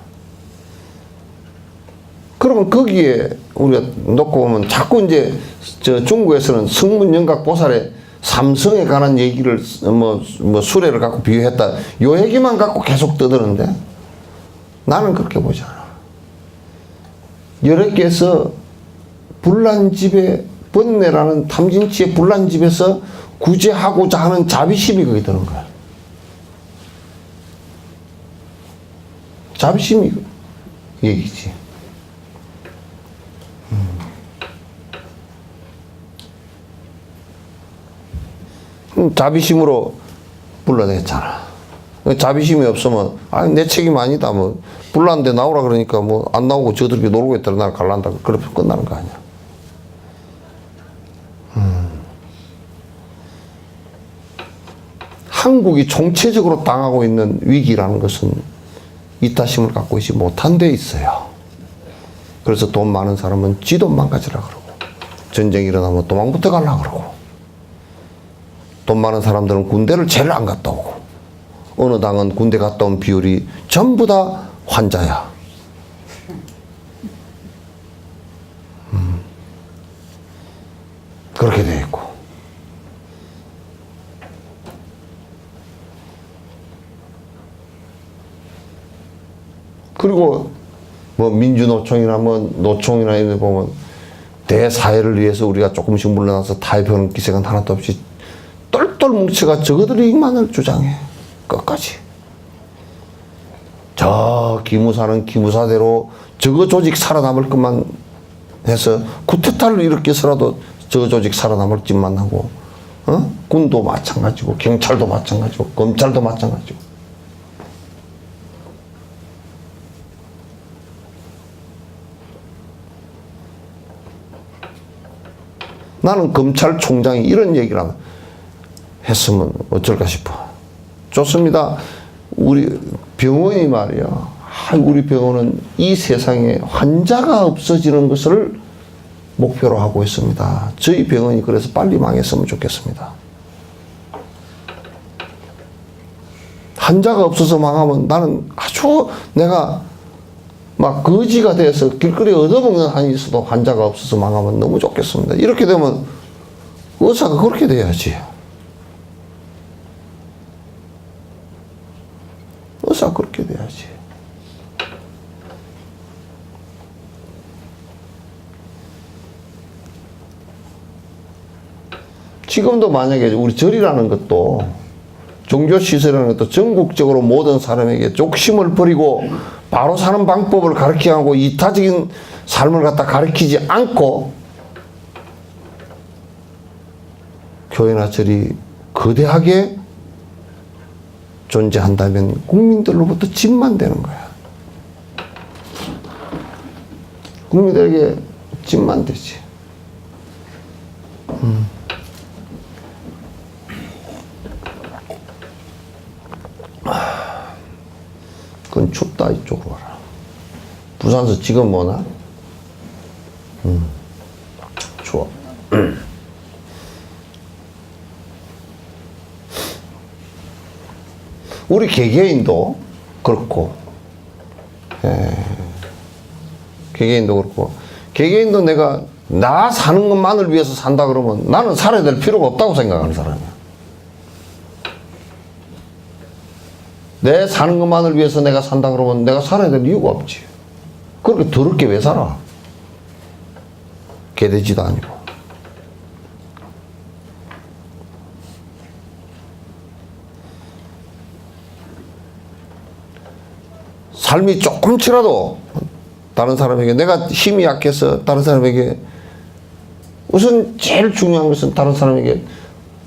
그러면 거기에 우리가 놓고 보면 자꾸 이제 저 중국에서는 성문영각 보살의 삼성에 관한 얘기를 뭐 수레를 갖고 비유했다. 요 얘기만 갖고 계속 떠드는데 나는 그렇게 보지 않아. 여러 개에서 불난집에 번뇌라는 탐진치의 불난집에서 구제하고자 하는 자비심이 거기 드는 거야. 자비심이 얘기지. 자비심으로 불러냈잖아. 자비심이 없으면 내 책임 아니다 뭐 불났는데 나오라 그러니까 뭐 안 나오고 저들이 놀고 있더라 날 갈란다 그렇게 끝나는 거 아니야. 한국이 총체적으로 당하고 있는 위기라는 것은 이타심을 갖고 있지 못한 데 있어요. 그래서 돈 많은 사람은 지 돈 망가지라 그러고 전쟁이 일어나면 도망부터 가려고 그러고 돈 많은 사람들은 군대를 제일 안 갔다 오고 어느 당은 군대 갔다 온 비율이 전부 다 환자야. 그렇게 돼 있고. 그리고 뭐 민주노총이나 뭐 노총이나 이런 데 보면 대사회를 위해서 우리가 조금씩 물러나서 타협하는 기색은 하나도 없이 똘똘 뭉쳐가 저거들이 이익만을 주장해. 끝까지. 저 기무사는 기무사대로 저거 조직 살아남을 것만 해서 쿠데타를 일으켜서라도 저 조직 살아남을 짓만 하고 군도 마찬가지고 경찰도 마찬가지고 검찰도 마찬가지고 나는 검찰총장이 이런 얘기를 했으면 어쩔까 싶어. 좋습니다. 우리 병원이 말이야. 우리 병원은 이 세상에 환자가 없어지는 것을 목표로 하고 있습니다. 저희 병원이 그래서 빨리 망했으면 좋겠습니다. 환자가 없어서 망하면 나는 아주 내가 막 거지가 돼서 길거리에 얻어먹는 한이 있어도 환자가 없어서 망하면 너무 좋겠습니다. 이렇게 되면 의사가 그렇게 돼야지. 의사가 그렇게 돼야지. 지금도 만약에 우리 절이라는 것도 종교시설이라는 것도 전국적으로 모든 사람에게 족심을 버리고 바로 사는 방법을 가르치게 하고 이타적인 삶을 갖다 가르치지 않고 교회나 절이 거대하게 존재한다면 국민들로부터 짐만 되는 거야. 국민들에게 짐만 되지. 그건 춥다. 이쪽으로 와라. 부산서 지금 뭐나? 추워. 우리 개개인도 그렇고, 개개인도 그렇고, 개개인도 내가 나 사는 것만을 위해서 산다 그러면 나는 살아야 될 필요가 없다고 생각하는 사람이야. 내 사는 것만을 위해서 내가 산다 그러면 내가 살아야 될 이유가 없지. 그렇게 더럽게 왜 살아? 개돼지도 아니고. 삶이 조금치라도 다른 사람에게 내가 힘이 약해서 다른 사람에게 우선 제일 중요한 것은 다른 사람에게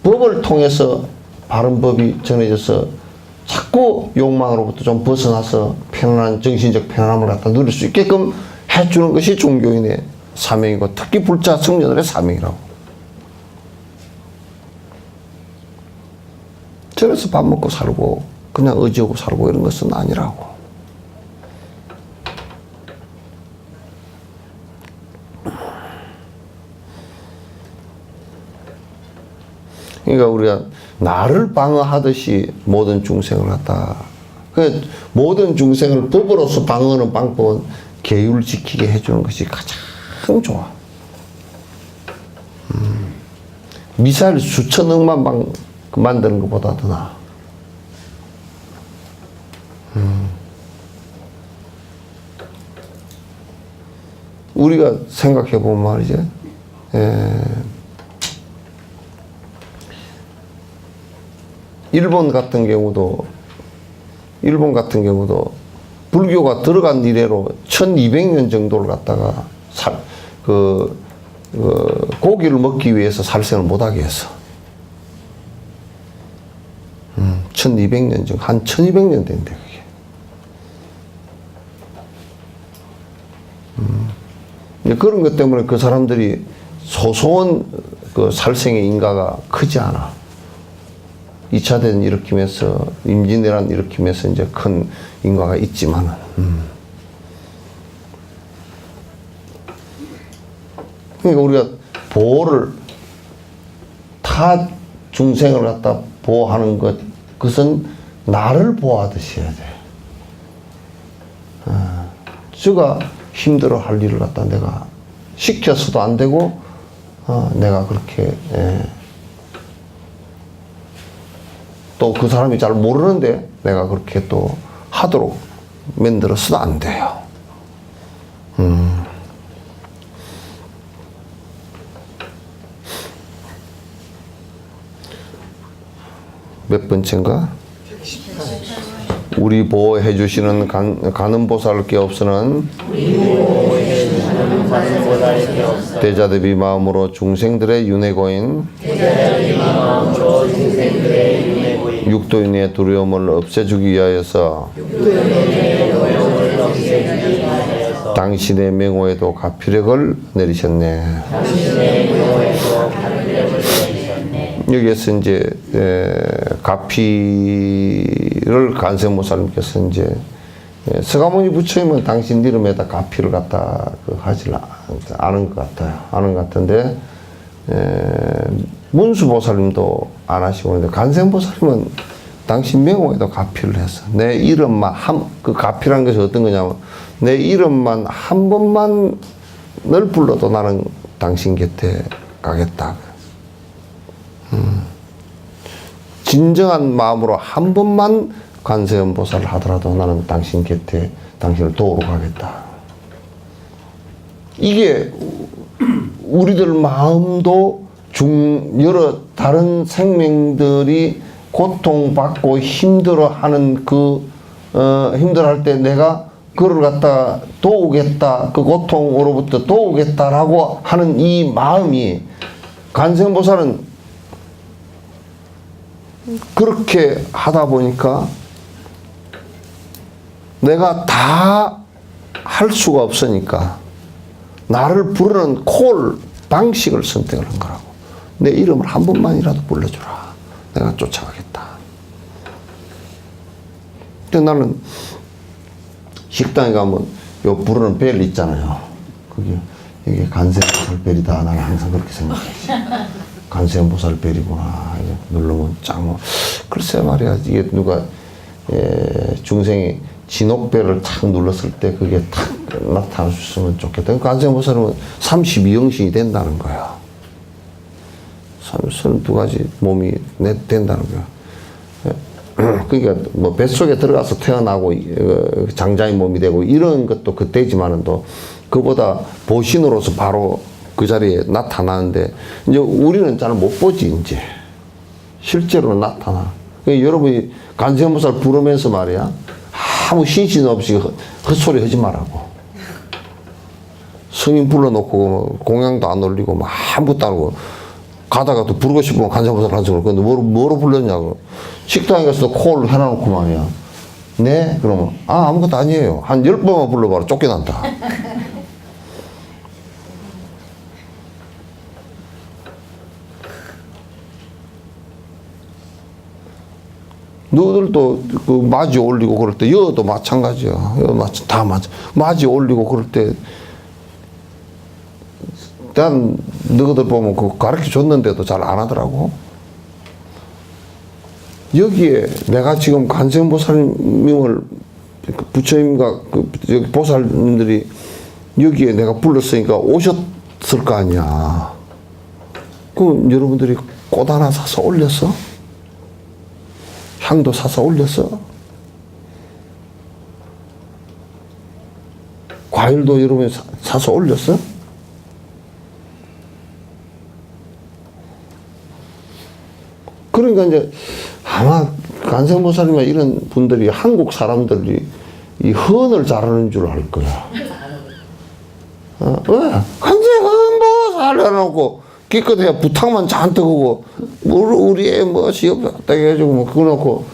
법을 통해서 바른 법이 전해져서 자꾸 욕망으로부터 좀 벗어나서 편안한 정신적 편안함을 갖다 누릴 수 있게끔 해주는 것이 종교인의 사명이고 특히 불자 성녀들의 사명이라고. 저래서 밥 먹고 살고 그냥 의지하고 살고 이런 것은 아니라고. 그러니까 우리가 나를 방어하듯이 모든 중생을 갖다, 모든 중생을 법으로서 방어하는 방법은 계율 지키게 해주는 것이 가장 좋아. 미사일 수천억만 만드는 것보다 더 나아. 우리가 생각해 보면 말이지, 일본 같은 경우도 불교가 들어간 이래로 1200년 정도를 갖다가 고기를 먹기 위해서 살생을 못하게 했어. 1200년 정도, 한 1200년 된대, 그게. 그런 것 때문에 그 사람들이 소소한 그 살생의 인가가 크지 않아. 2차 대전 일으키면서, 임진왜란 일으키면서 이제 큰 인과가 있지만은, 그러니까 우리가 보호를, 타 중생을 갖다 보호하는 그것은 나를 보호하듯이 해야 돼. 저가 힘들어 할 일을 갖다 내가 시켜서도 안 되고, 내가 그렇게, 또 그 사람이 잘 모르는데 내가 그렇게 또 하도록 만들어서도 안 돼요. 몇 번째인가? 우리 보호해 주시는 간음보살께 없으는 대자대비 마음으로 중생들의 윤회고인 육도인의 두려움을 없애주기 위하여서 당신의 명호에도 가피력을 내리셨네. 당신의 명호에도 가피력을 내리셨네. 여기에서 이제 가피를 간세음보살님께서 이제 서가모니 부처님은 당신 이름에다 가피를 갖다 하질 않은 것 같아요. 않은 것 같은데 문수보살님도 안 하시고 그런데 간세음보살님은 당신 명호에도 가피를 했어. 내 이름만 그 가피라는 것이 어떤 거냐면 내 이름만 한 번만 널 불러도 나는 당신 곁에 가겠다. 진정한 마음으로 한 번만 관세음보살을 하더라도 나는 당신 곁에 당신을 도우러 가겠다. 이게 우리들 마음도 여러 다른 생명들이 고통받고 힘들어하는 힘들어할 때 내가 그를 갖다 도우겠다, 그 고통으로부터 도우겠다라고 하는 이 마음이 관세음보살은 그렇게 하다 보니까 내가 다 할 수가 없으니까 나를 부르는 콜 방식을 선택을 한 거라고. 내 이름을 한 번만이라도 불러주라. 내가 쫓아가겠다. 근데 나는 식당에 가면 요 부르는 벨 있잖아요. 이게 간세음보살 벨이다. 나는 항상 그렇게 생각했지. 간세음보살 벨이구나. 누르면 짱. 글쎄 말이야. 이게 누가 중생이 진옥벨을 탁 눌렀을 때 그게 탁 나타날 수 있으면 좋겠다. 간세음보살은 32영신이 된다는 거야. 32가지 몸이 된다는 거야. 그러니까 뭐 뱃속에 들어가서 태어나고 장자의 몸이 되고 이런 것도 그때지만은 또 그보다 보신으로서 바로 그 자리에 나타나는데 이제 우리는 잘 못 보지 이제 실제로 나타나. 그러니까 여러분이 관세음보살 부르면서 말이야 아무 신신 없이 헛소리 하지 말라고. 스님 불러놓고 공양도 안 올리고 막 아무것도 안 하고 가다가 또 부르고 싶으면 관세음보살 한성을 근데 뭐로 불렀냐고. 식당에 가서 콜 해놔놓고 말이야. 네? 그러면 아무것도 아니에요. 한 10번만 불러봐라. 쫓겨난다. 너희들도 그 맞이 올리고 그럴 때 여도 마찬가지야. 다 맞이 올리고 그럴 때 난 너희들 보면 그거 가르쳐 줬는데도 잘 안 하더라고. 여기에 내가 지금 관세음보살님을 부처님과 여기 보살님들이 여기에 내가 불렀으니까 오셨을 거 아니야. 그럼 여러분들이 꽃 하나 사서 올렸어? 향도 사서 올렸어? 과일도 여러분이 사서 올렸어? 그러니까 이제 아마 관세음보살이나 이런 분들이 한국 사람들이 이 헌을 잘하는 줄 알 거야. 왜? 관세음보살 해놓고 기껏해야 부탁만 잔뜩 하고 우리의 뭐 시업 딱 해가지고 뭐 그거 놓고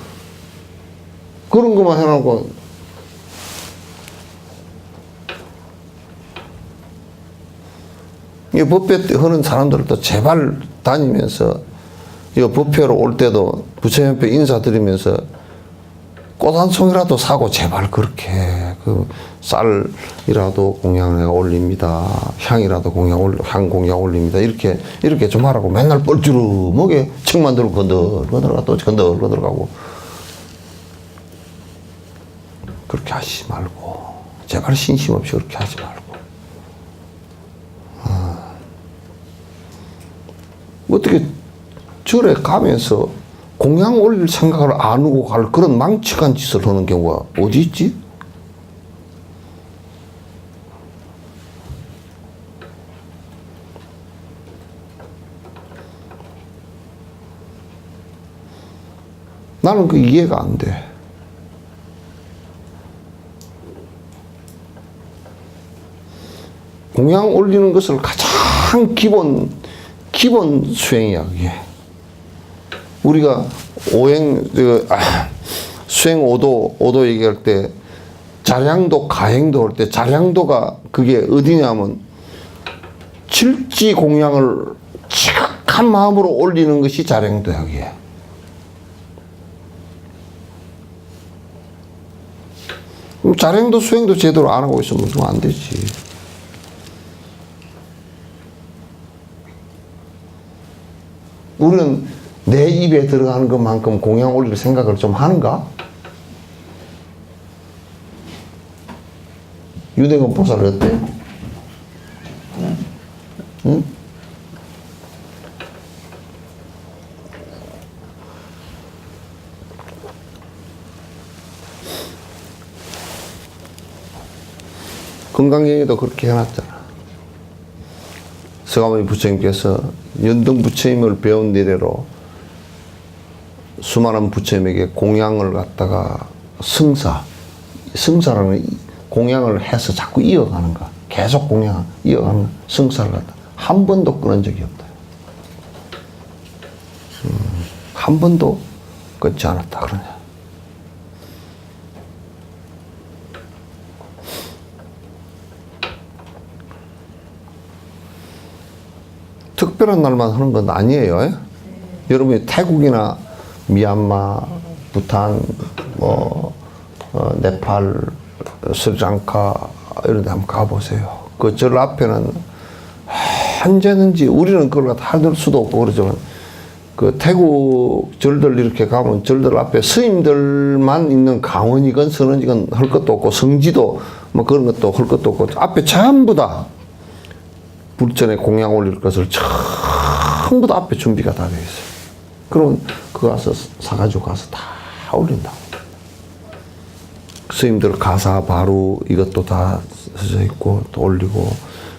그런 것만 해놓고 이 법회 하는 사람들도 제발 다니면서 이 법회로 올 때도 부처님께 인사드리면서 꽃 한 송이라도 사고 제발 그렇게 그 쌀이라도 공양에 올립니다. 향이라도 향 공양 올립니다. 이렇게 좀 하라고 맨날 뻘주르먹에 책만 들고 건들건들가 또 건들건들가고 그렇게 하시지 말고 제발 신심 없이 그렇게 하지 말고 어떻게 절에 가면서 공양 올릴 생각을 안 하고 갈 그런 망측한 짓을 하는 경우가 어디 있지? 나는 그 이해가 안 돼. 공양 올리는 것을 가장 기본 수행이야, 그게. 우리가 수행 오도 얘기할 때 자량도 가행도 할 때 자량도가 그게 어디냐면 칠지 공양을 착한 마음으로 올리는 것이 자량도야 그게. 그럼 자량도 수행도 제대로 안 하고 있으면 좀 안 되지. 우리는 내 입에 들어가는 것만큼 공양 올릴 생각을 좀 하는가? 유대건 보살 어때? 응? 건강경에도 그렇게 해놨잖아. 서가모니 부처님께서 연등 부처님을 배운 이래로 수많은 부처님에게 공양을 갖다가 성사라는 공양을 해서 자꾸 이어가는 거야. 계속 공양 이어가는 성사를 갖다 한 번도 끊은 적이 없다. 한 번도 끊지 않았다 그러냐. 특별한 날만 하는 건 아니에요. 여러분이 태국이나 미얀마, 부탄, 네팔, 스리랑카 이런 데 한번 가보세요. 그 절 앞에는 언제든지 우리는 그걸 갖다 할 수도 없고 그러지만 그 태국 절들 이렇게 가면 절들 앞에 스님들만 있는 강원이건 선원이건 할 것도 없고 성지도 뭐 그런 것도 할 것도 없고 앞에 전부 다 불전에 공양 올릴 것을 전부 다 앞에 준비가 다 되어 있어요. 그러면 그거 가서 사가지고 가서 다 올린다. 스님들 가사 바루 이것도 다 써져 있고 또 올리고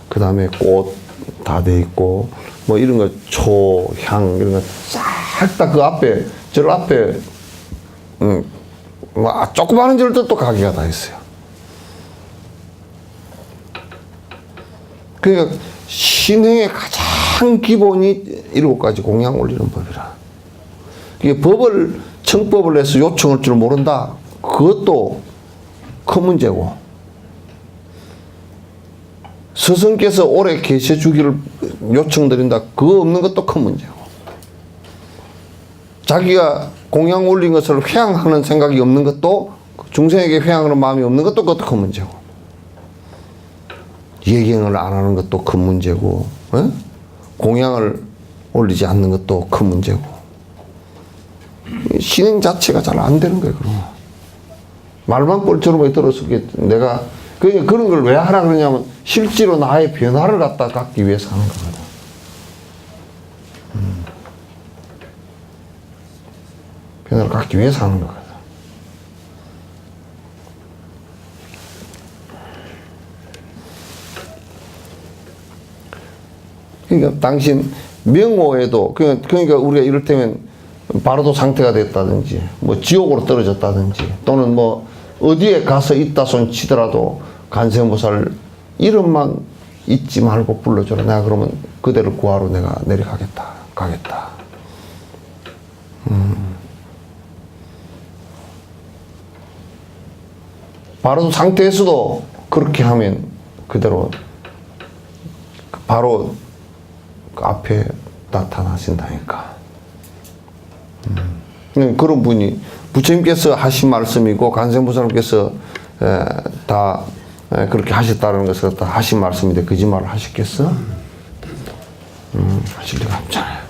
그 다음에 꽃 다 돼 있고 뭐 이런 거 초, 향 이런 거 싹 다 그 앞에 절 앞에 뭐 조그마한 절도 또 가게가 다 있어요. 그러니까 신행의 가장 기본이 7가지 공양 올리는 법이라. 이게 법을 청법을 해서 요청할 줄 모른다. 그것도 큰 문제고. 스승께서 오래 계셔 주기를 요청드린다. 그거 없는 것도 큰 문제고. 자기가 공양 올린 것을 회양하는 생각이 없는 것도 중생에게 회양하는 마음이 없는 것도 그것도 큰 문제고. 예경을 안 하는 것도 큰 문제고, 공양을 올리지 않는 것도 큰 문제고. 신행 자체가 잘 안 되는 거예요, 그러면. 말만 뻘처럼 들어서 내가 그런 걸 왜 하라 그러냐면 실제로 나의 변화를 갖다 갖기 위해서 하는 거거든. 변화를 갖기 위해서 하는 거거든. 그러니까 당신 명호에도 그러니까 우리가 이를테면 바로도 상태가 됐다든지 뭐 지옥으로 떨어졌다든지 또는 뭐 어디에 가서 있다 손 치더라도 간세음보살 이름만 잊지 말고 불러줘라. 내가 그러면 그대를 구하러 내가 내려가겠다. 가겠다. 바로 상태에서도 그렇게 하면 그대로 바로 그 앞에 나타나신다니까. 그런 분이 부처님께서 하신 말씀이고 간세음보살님께서 다 그렇게 하셨다는 것을 다 하신 말씀인데 거짓말을 하셨겠어? 하실 리가 없잖아요.